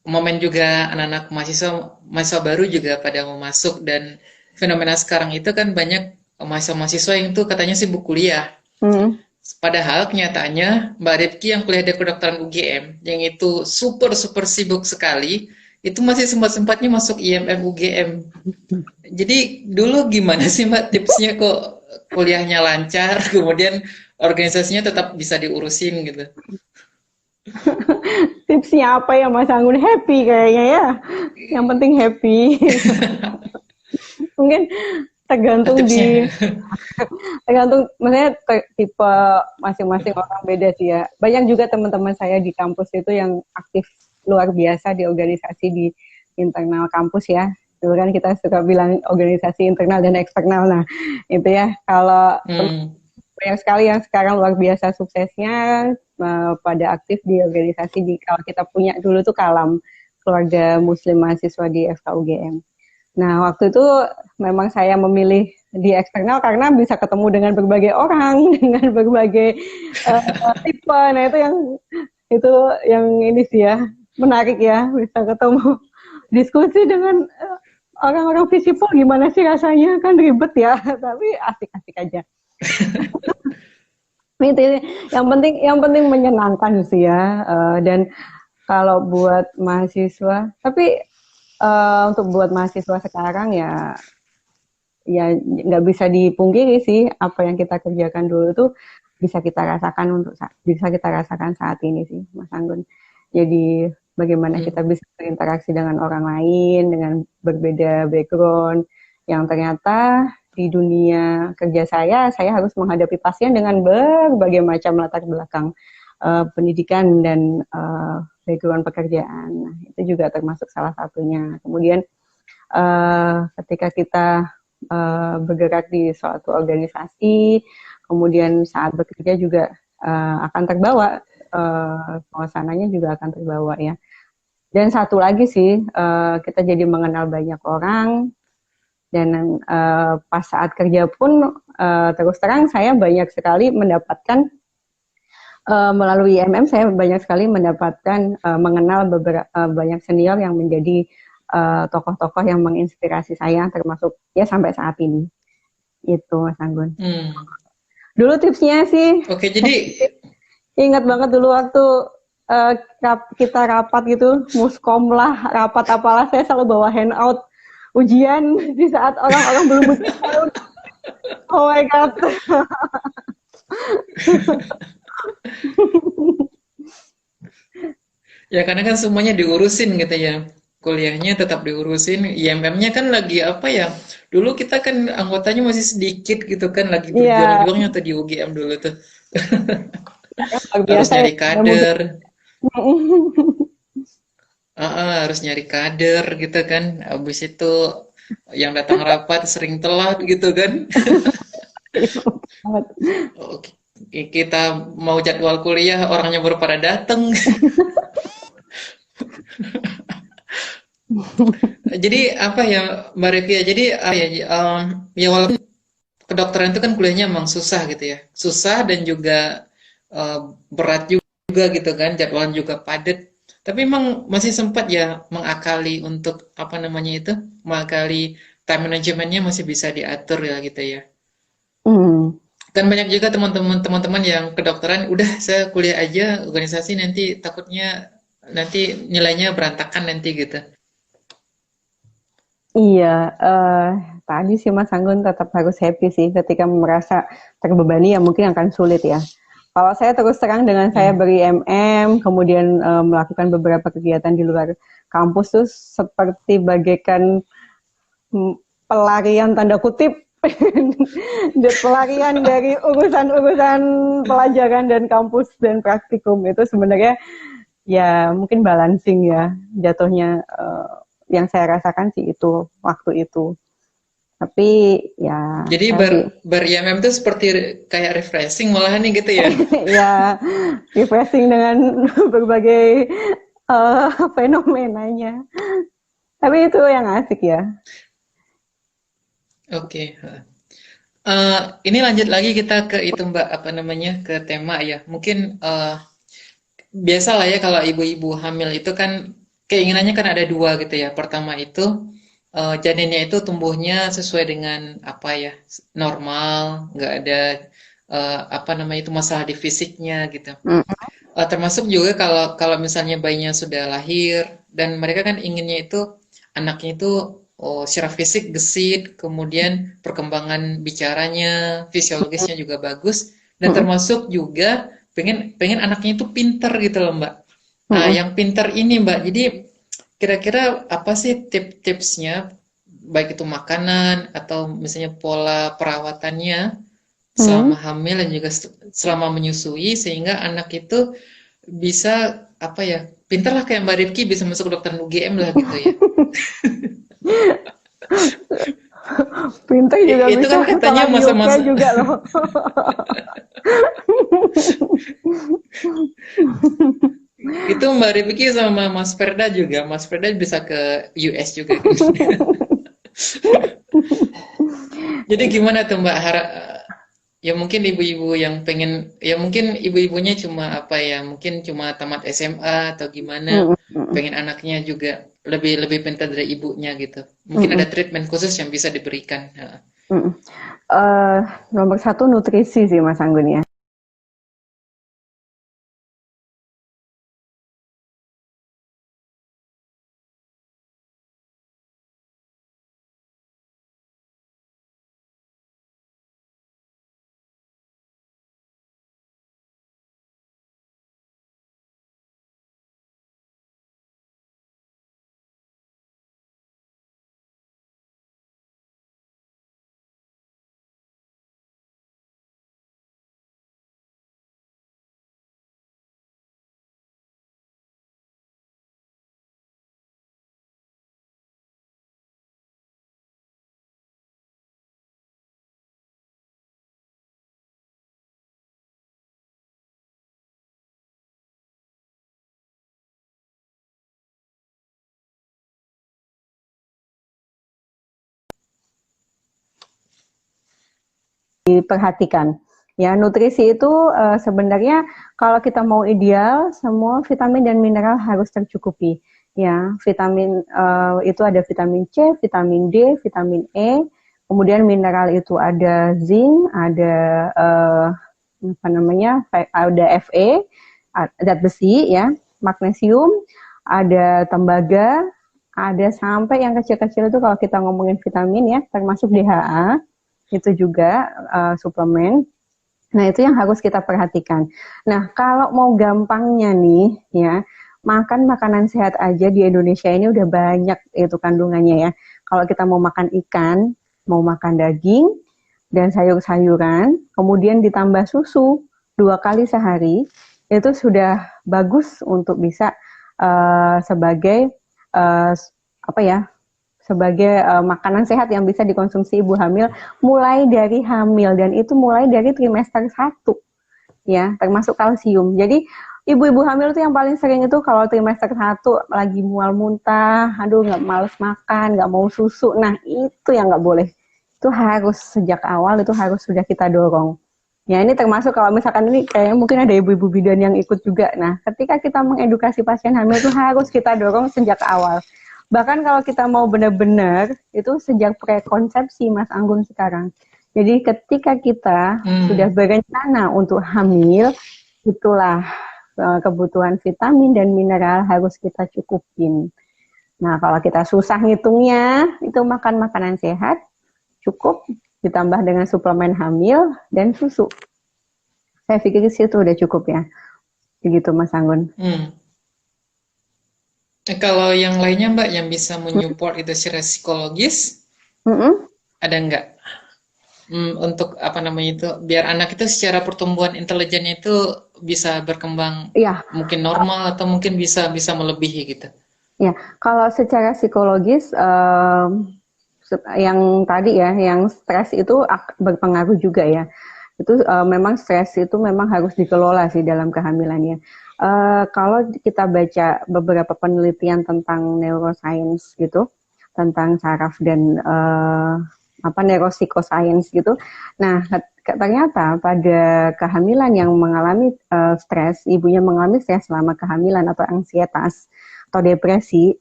momen juga anak-anak mahasiswa mahasiswa baru juga pada mau masuk dan fenomena sekarang itu kan banyak mahasiswa-mahasiswa yang tuh katanya sibuk kuliah. Hmm. Padahal kenyataannya Mbak Rifki yang kuliah di kedokteran UGM yang itu super super sibuk sekali itu masih sempat-sempatnya masuk IMM UGM. Jadi dulu gimana sih Mbak tipsnya kok kuliahnya lancar kemudian organisasinya tetap bisa diurusin gitu? Tipsnya apa ya Mas Anggun? Happy kayaknya ya. Yang penting happy. Mungkin tergantung Tipsnya. di tergantung maksudnya tipe masing-masing orang beda sih ya. Banyak juga teman-teman saya di kampus itu yang aktif luar biasa di organisasi di internal kampus ya. Dulu kan kita suka bilang organisasi internal dan eksternal. Nah, itu ya. Kalau Hmm. banyak sekali yang sekarang luar biasa suksesnya pada aktif di organisasi di kalau kita punya dulu tuh Kalam, keluarga muslim mahasiswa di FKUGM. Nah, waktu itu memang saya memilih di eksternal karena bisa ketemu dengan berbagai orang, dengan berbagai tipe. Nah, itu yang ini sih ya, menarik ya, bisa ketemu diskusi dengan orang-orang visipol gimana sih rasanya, kan ribet ya, tapi asik-asik aja. Itu yang penting menyenangkan sih ya, dan kalau buat mahasiswa, tapi untuk buat mahasiswa sekarang ya nggak bisa dipungkiri sih apa yang kita kerjakan dulu tuh bisa kita rasakan saat ini sih Mas Anggun. Jadi bagaimana kita Hmm. bisa berinteraksi dengan orang lain dengan berbeda background yang ternyata di dunia kerja saya harus menghadapi pasien dengan berbagai macam latar belakang pendidikan dan background pekerjaan. Nah, itu juga termasuk salah satunya. Kemudian ketika kita bergerak di suatu organisasi, kemudian saat bekerja juga akan terbawa, suasananya juga akan terbawa ya. Dan satu lagi sih, kita jadi mengenal banyak orang, dan pas saat kerja pun terus terang saya banyak sekali mendapatkan melalui IMM saya banyak sekali mendapatkan mengenal beberapa banyak senior yang menjadi tokoh-tokoh yang menginspirasi saya termasuk ya sampai saat ini itu Mas Anggun. Hmm. Dulu tipsnya sih Oke, jadi ingat banget dulu waktu kita rapat gitu, muskom lah, rapat apalah, saya selalu bawa handout ujian di saat orang-orang belum ujian. Oh my god. Ya karena kan semuanya diurusin gitu ya. Kuliahnya tetap diurusin, IMM-nya kan lagi apa ya? Dulu kita kan anggotanya masih sedikit gitu kan, lagi Iya, berjuang-juangnya tuh di UGM dulu tuh. luar Harus biasa ya. nyari Mungkin. kader, harus nyari kader gitu kan. Habis itu yang datang rapat sering telat gitu kan. Oh, kita mau jadwal kuliah, orangnya baru pada datang. Jadi apa ya Mbak Revi ya? Jadi ya walaupun kedokteran itu kan kuliahnya emang susah gitu ya, susah dan juga eh, berat juga gitu kan, jadwalnya juga padat. Tapi emang masih sempat ya mengakali untuk apa namanya itu, mengakali time manajemennya masih bisa diatur ya gitu ya. Hmm. Kan banyak juga teman-teman yang kedokteran, udah saya kuliah aja organisasi nanti takutnya nanti nilainya berantakan nanti gitu. Iya, tadi sih Mas Anggun tetap harus happy sih ketika merasa terbebani ya mungkin akan sulit ya. Kalau saya terus terang dengan saya Hmm. ber-IMM, kemudian melakukan beberapa kegiatan di luar kampus tuh seperti bagaikan pelarian tanda kutip, pelarian dari urusan-urusan pelajaran dan kampus dan praktikum itu sebenarnya ya mungkin balancing ya jatuhnya, yang saya rasakan sih itu waktu itu. Tapi ya Jadi tadi ber-IMM itu seperti kayak refreshing malahan nih gitu ya. ya refreshing dengan berbagai fenomenanya. Tapi itu yang asik ya. Oke. Ini lanjut lagi kita ke itu Mbak, apa namanya, ke tema ya. Mungkin biasa lah ya kalau ibu-ibu hamil itu kan keinginannya kan ada dua gitu ya. Pertama itu janinnya itu tumbuhnya sesuai dengan apa ya, normal, nggak ada apa namanya itu masalah di fisiknya gitu. Mm, Termasuk juga kalau kalau misalnya bayinya sudah lahir dan mereka kan inginnya itu anaknya itu secara fisik gesit, kemudian perkembangan bicaranya, fisiologisnya juga bagus, dan mm, termasuk juga pengen pengen anaknya itu pinter gitu loh Mbak. Nah, mm, yang pinter ini Mbak, jadi kira-kira apa sih tips-tipsnya, baik itu makanan atau misalnya pola perawatannya selama mm. hamil dan juga selama menyusui sehingga anak itu bisa apa ya, pintar lah kayak Mbak Rifki bisa masuk kedokteran UGM lah gitu ya. Pinter juga Itu bisa kan katanya salah diukur masa-masa juga loh. itu Mbak Rifki sama Mas Ferda juga. Mas Ferda bisa ke US juga kan. Jadi gimana tuh Mbak ya mungkin ibu-ibu yang pengen, ya mungkin ibu-ibunya cuma apa ya, mungkin cuma tamat SMA atau gimana, Mm, mm, pengen anaknya juga lebih lebih pintar dari ibunya gitu. mm, Mungkin ada mm, treatment khusus yang bisa diberikan. mm. Eh, nomor satu nutrisi sih Mas Anggun ya. Diperhatikan. Ya, nutrisi itu sebenarnya kalau kita mau ideal, semua vitamin dan mineral harus tercukupi. Ya, vitamin itu ada vitamin C, vitamin D, vitamin E, kemudian mineral itu ada zinc, ada apa namanya, ada Fe, zat besi, ya. magnesium, ada tembaga, ada sampai yang kecil-kecil itu kalau kita ngomongin vitamin ya, termasuk DHA, itu juga suplemen. Nah, itu yang harus kita perhatikan. Nah, kalau mau gampangnya nih, ya, makan makanan sehat aja di Indonesia ini udah banyak itu kandungannya ya. Kalau kita mau makan ikan, mau makan daging, dan sayur-sayuran, kemudian ditambah susu 2 kali sehari, itu sudah bagus untuk bisa sebagai apa ya, sebagai makanan sehat yang bisa dikonsumsi ibu hamil mulai dari hamil, dan itu mulai dari trimester 1 ya, termasuk kalsium. Jadi ibu-ibu hamil itu yang paling sering itu kalau trimester 1 lagi mual muntah, aduh nggak males makan, nggak mau susu. Nah, itu yang nggak boleh. Itu harus sejak awal itu harus sudah kita dorong. Ya, ini termasuk kalau misalkan ini kayaknya mungkin ada ibu-ibu bidan yang ikut juga. Nah, ketika kita mengedukasi pasien hamil itu harus kita dorong sejak awal. Bahkan kalau kita mau benar-benar, itu sejak prekonsepsi Mas Anggun sekarang. Jadi ketika kita sudah berencana untuk hamil, itulah kebutuhan vitamin dan mineral harus kita cukupin. Nah, kalau kita susah ngitungnya, itu makan makanan sehat, cukup, ditambah dengan suplemen hamil dan susu. Saya pikir itu udah cukup ya. Begitu Mas Anggun. Kalau yang lainnya Mbak yang bisa menyupport itu secara psikologis, ada nggak? Untuk apa namanya itu, biar anak itu secara pertumbuhan intelijennya itu bisa berkembang mungkin normal atau mungkin bisa melebihi gitu. Ya, kalau secara psikologis yang tadi ya, yang stres itu berpengaruh juga ya. Itu memang stres itu memang harus dikelola sih dalam kehamilannya. Kalau kita baca beberapa penelitian tentang neuroscience gitu, tentang saraf dan neuropsychoscience gitu. Nah, ternyata pada kehamilan yang mengalami stres, ibunya mengalami stres selama kehamilan atau ansietas atau depresi,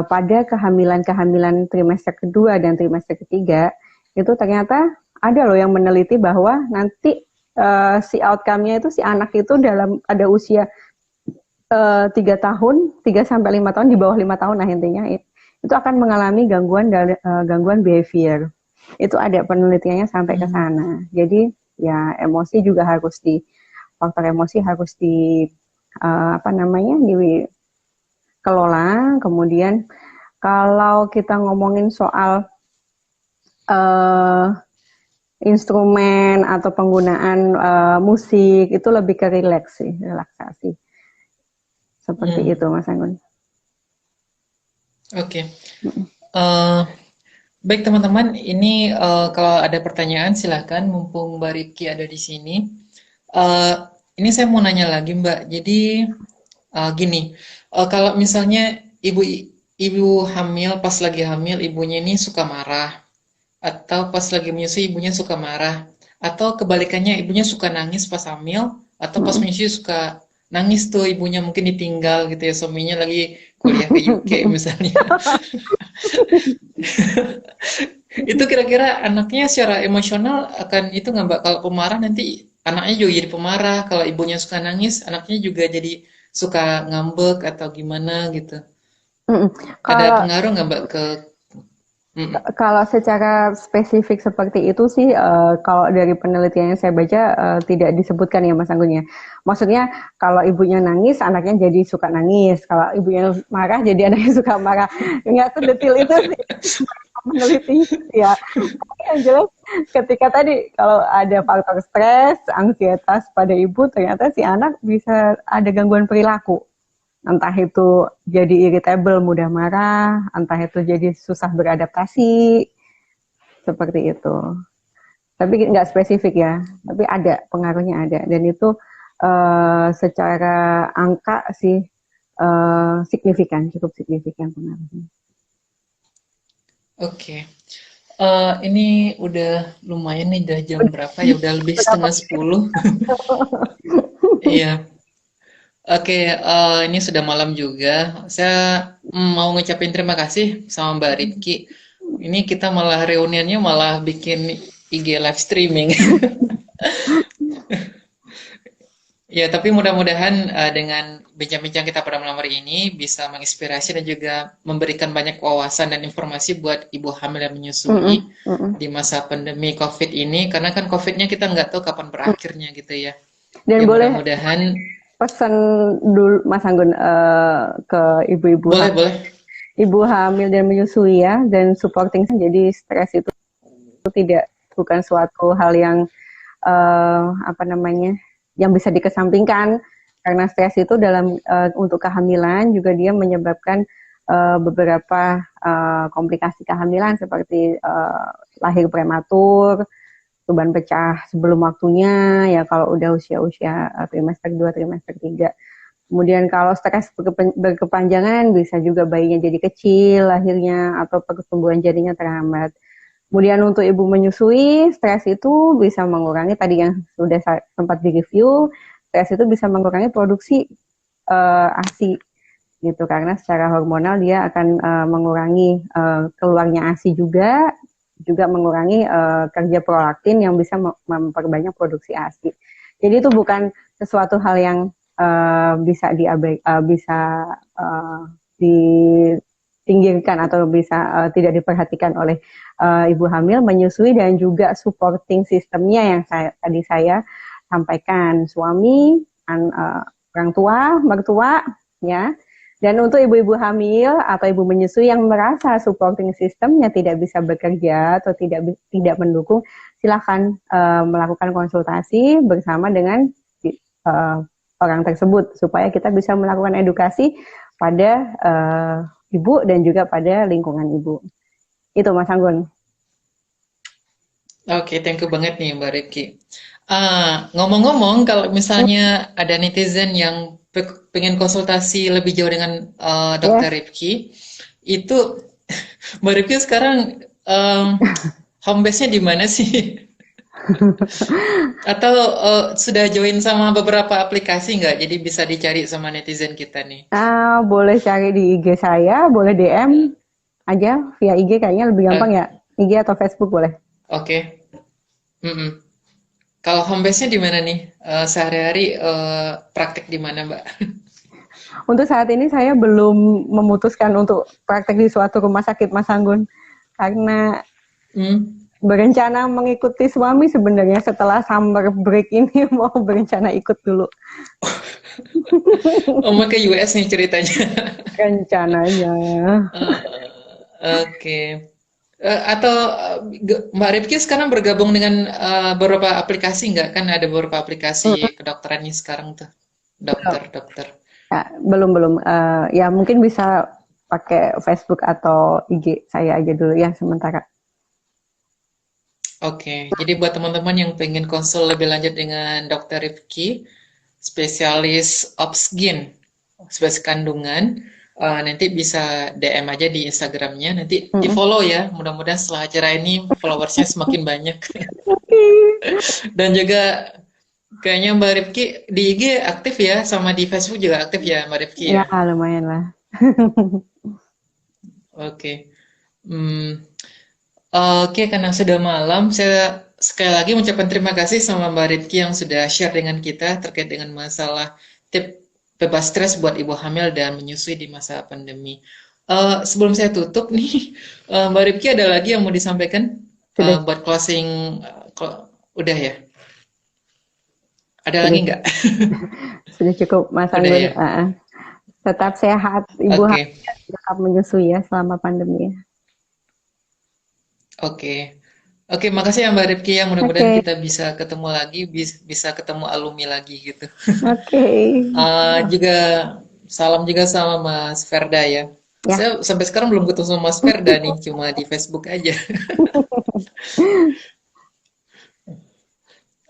pada kehamilan trimester kedua dan trimester ketiga, itu ternyata ada loh yang meneliti bahwa nanti si outcome-nya itu si anak itu dalam ada usia 3 tahun, 3 sampai 5 tahun, di bawah 5 tahun lah intinya, itu akan mengalami gangguan behavior. Itu ada penelitiannya sampai ke sana. Jadi ya emosi juga harus faktor emosi harus dikelola. Kemudian kalau kita ngomongin soal instrumen atau penggunaan musik, itu lebih ke relaksasi. Seperti itu, Mas Anggun. Oke. Baik teman-teman, ini kalau ada pertanyaan silahkan, mumpung Mbak Ripki ada di sini. Ini saya mau nanya lagi Mbak. Jadi gini, kalau misalnya ibu hamil, pas lagi hamil ibunya ini suka marah, atau pas lagi menyusui ibunya suka marah, atau kebalikannya ibunya suka nangis pas hamil, atau pas menyusui suka nangis tuh ibunya, mungkin ditinggal gitu ya, suaminya lagi kuliah ke UK misalnya. Itu kira-kira anaknya secara emosional akan itu nggak Mbak? Kalau pemarah nanti anaknya juga jadi pemarah, kalau ibunya suka nangis anaknya juga jadi suka ngambek atau gimana gitu. Ada pengaruh nggak Mbak ke Kalau secara spesifik seperti itu sih, kalau dari penelitian yang saya baca tidak disebutkan ya Mas Anggun ya. Maksudnya kalau ibunya nangis, anaknya jadi suka nangis. Kalau ibunya marah, jadi anaknya suka marah. Nggak sedetil itu sih meneliti ya. Yang jelas ketika tadi kalau ada faktor stres, ansietas pada ibu, ternyata si anak bisa ada gangguan perilaku. Entah itu jadi irritable, mudah marah, entah itu jadi susah beradaptasi, seperti itu. Tapi nggak spesifik ya, tapi ada, pengaruhnya ada. Dan itu secara angka sih signifikan, cukup signifikan pengaruhnya. Oke. Ini udah lumayan nih, udah jam berapa ya? Udah lebih setengah 10. Iya. Oke, ini sudah malam juga. Saya mau ngucapin terima kasih sama Mbak Ripki. Ini kita malah reuniannya malah bikin IG live streaming. Ya, tapi mudah-mudahan dengan bincang-bincang kita pada malam hari ini bisa menginspirasi dan juga memberikan banyak wawasan dan informasi buat ibu hamil dan Mm-mm, menyusui mm-mm. di masa pandemi COVID ini, karena kan COVID-nya kita nggak tahu kapan berakhirnya gitu ya. Dan Ya boleh mudah-mudahan, pesan dulu Mas Anggun ke ibu-ibu boleh, boleh. ibu hamil dan menyusui ya, dan supporting. Jadi stres itu tidak bukan suatu hal yang apa namanya, yang bisa dikesampingkan, karena stres itu dalam untuk kehamilan juga dia menyebabkan beberapa komplikasi kehamilan seperti lahir prematur, tuban pecah sebelum waktunya ya kalau udah usia-usia trimester 2, trimester 3. Kemudian kalau stres berkepanjangan bisa juga bayinya jadi kecil lahirnya atau pertumbuhan janinnya terhambat. Kemudian untuk ibu menyusui, stres itu bisa mengurangi tadi yang sudah sempat di-review, stres itu bisa mengurangi produksi ASI gitu, karena secara hormonal dia akan mengurangi keluarnya ASI juga mengurangi kerja prolaktin yang bisa memperbanyak produksi ASI. Jadi itu bukan sesuatu hal yang bisa bisa ditinggirkan atau bisa tidak diperhatikan oleh ibu hamil menyusui, dan juga supporting sistemnya yang tadi saya sampaikan, suami, orang tua, mertua, ya. Dan untuk ibu-ibu hamil atau ibu menyusui yang merasa supporting sistemnya tidak bisa bekerja atau tidak mendukung, silakan melakukan konsultasi bersama dengan uh, orang tersebut supaya kita bisa melakukan edukasi pada ibu dan juga pada lingkungan ibu. Itu Mas Anggun. Oke, thank you banget nih Mbak Rifki. Ngomong-ngomong, kalau misalnya ada netizen yang pengen konsultasi lebih jauh dengan Dokter Yes. Rifki, itu Mbak Rifki sekarang home base-nya di mana sih? Atau sudah join sama beberapa aplikasi nggak? Jadi bisa dicari sama netizen kita nih. Boleh cari di IG saya, boleh DM aja via IG, kayaknya lebih gampang ya. IG atau Facebook boleh. Oke. Mm-mm. Kalau home base-nya di mana nih? Sehari-hari praktek di mana, Mbak? Untuk saat ini saya belum memutuskan untuk praktek di suatu rumah sakit Mas Anggun, karena Hmm? berencana mengikuti suami sebenarnya setelah summer break ini mau berencana ikut dulu Oh, mau ke US nih ceritanya. rencananya. Oke. Atau Mbak Rifki sekarang bergabung dengan beberapa aplikasi nggak? Kan ada beberapa aplikasi kedokteran nih sekarang tuh. Dokter-dokter. Ya, belum. Ya mungkin bisa pakai Facebook atau IG saya aja dulu ya sementara. Oke, jadi buat teman-teman yang pengen konsul lebih lanjut dengan Dokter Rifki, spesialis obsgin, spesialis kandungan, nanti bisa DM aja di Instagramnya, nanti di Mm-mm. follow ya. Mudah-mudahan setelah acara ini followersnya semakin banyak. Dan juga kayaknya Mbak Rifki di IG aktif ya, sama di Facebook juga aktif ya Mbak Rifki Ya ya. lumayan lah. Oke. Hmm, oke, karena sudah malam, saya sekali lagi mengucapkan terima kasih sama Mbak Rifki yang sudah share dengan kita terkait dengan masalah tip bebas stres buat ibu hamil dan menyusui di masa pandemi. Sebelum saya tutup nih, Mbak Rifki ada lagi yang mau disampaikan Sudah buat closing? Udah ya? Ada lagi sudah nggak? sudah cukup Mas Udah Anggun. ya? Tetap sehat ibu Oke, hamil, tetap menyusui ya selama pandemi. oke. Oke, makasih ya Mbak Rifki ya. Mudah-mudahan Oke, kita bisa ketemu lagi, bisa ketemu alumni lagi gitu. oke. Juga salam juga sama Mas Ferda ya. Ya, Saya sampai sekarang belum ketemu sama Mas Ferda nih, cuma di Facebook aja.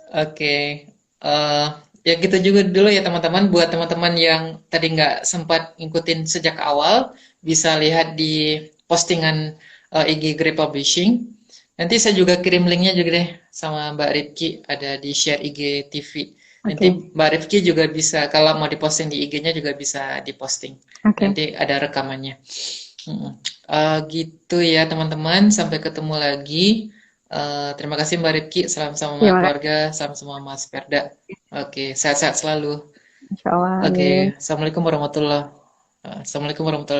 Oke, eh, ya gitu juga dulu ya teman-teman. Buat teman-teman yang tadi nggak sempat ngikutin sejak awal, bisa lihat di postingan IG Grey Publishing. Nanti saya juga kirim linknya juga deh sama Mbak Rifki, ada di share IG TV. Nanti oke, Mbak Rifki juga bisa, kalau mau diposting di IG-nya juga bisa diposting. oke. Nanti ada rekamannya. Mm-mm. Gitu ya teman-teman, sampai ketemu lagi. Terima kasih Mbak Ripki, salam sama Terima kasih. keluarga, salam sama Mas Ferda. Oke, sehat-sehat selalu. Insya Allah, Oke, amin. Assalamualaikum warahmatullahi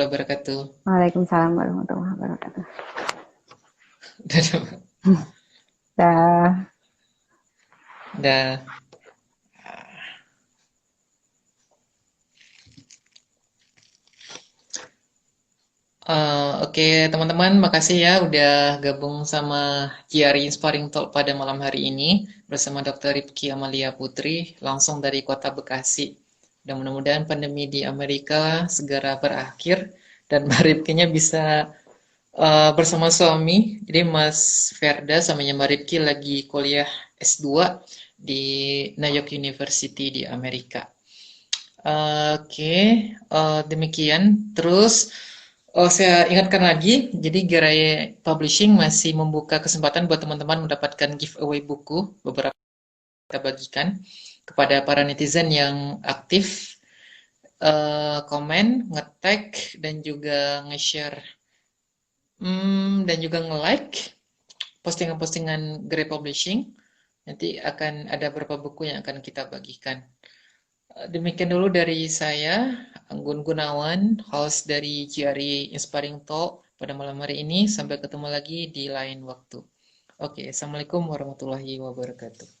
wabarakatuh. Waalaikumsalam warahmatullahi wabarakatuh. Dadah. Dah. Dah. Oke, teman-teman, makasih ya udah gabung sama GRI Inspiring Talk pada malam hari ini bersama Dr. Ripki Amalia Putri langsung dari Kota Bekasi. Dan mudah-mudahan pandemi di Amerika segera berakhir dan Mbak Ripkinya bisa bersama suami. Jadi Mas Ferda samanya Mbak Ripki lagi kuliah S2 di New York University di Amerika. Oke, demikian. Terus saya ingatkan lagi, jadi Gerai Publishing masih membuka kesempatan buat teman-teman mendapatkan giveaway buku, beberapa kita bagikan kepada para netizen yang aktif, komen, nge-tag, dan juga nge-share, dan juga nge-like postingan-postingan Gerai Publishing. Nanti akan ada beberapa buku yang akan kita bagikan. Demikian dulu dari saya, Anggun Gunawan, host dari GRI Inspiring Talk pada malam hari ini. Sampai ketemu lagi di lain waktu. Oke, Assalamualaikum warahmatullahi wabarakatuh.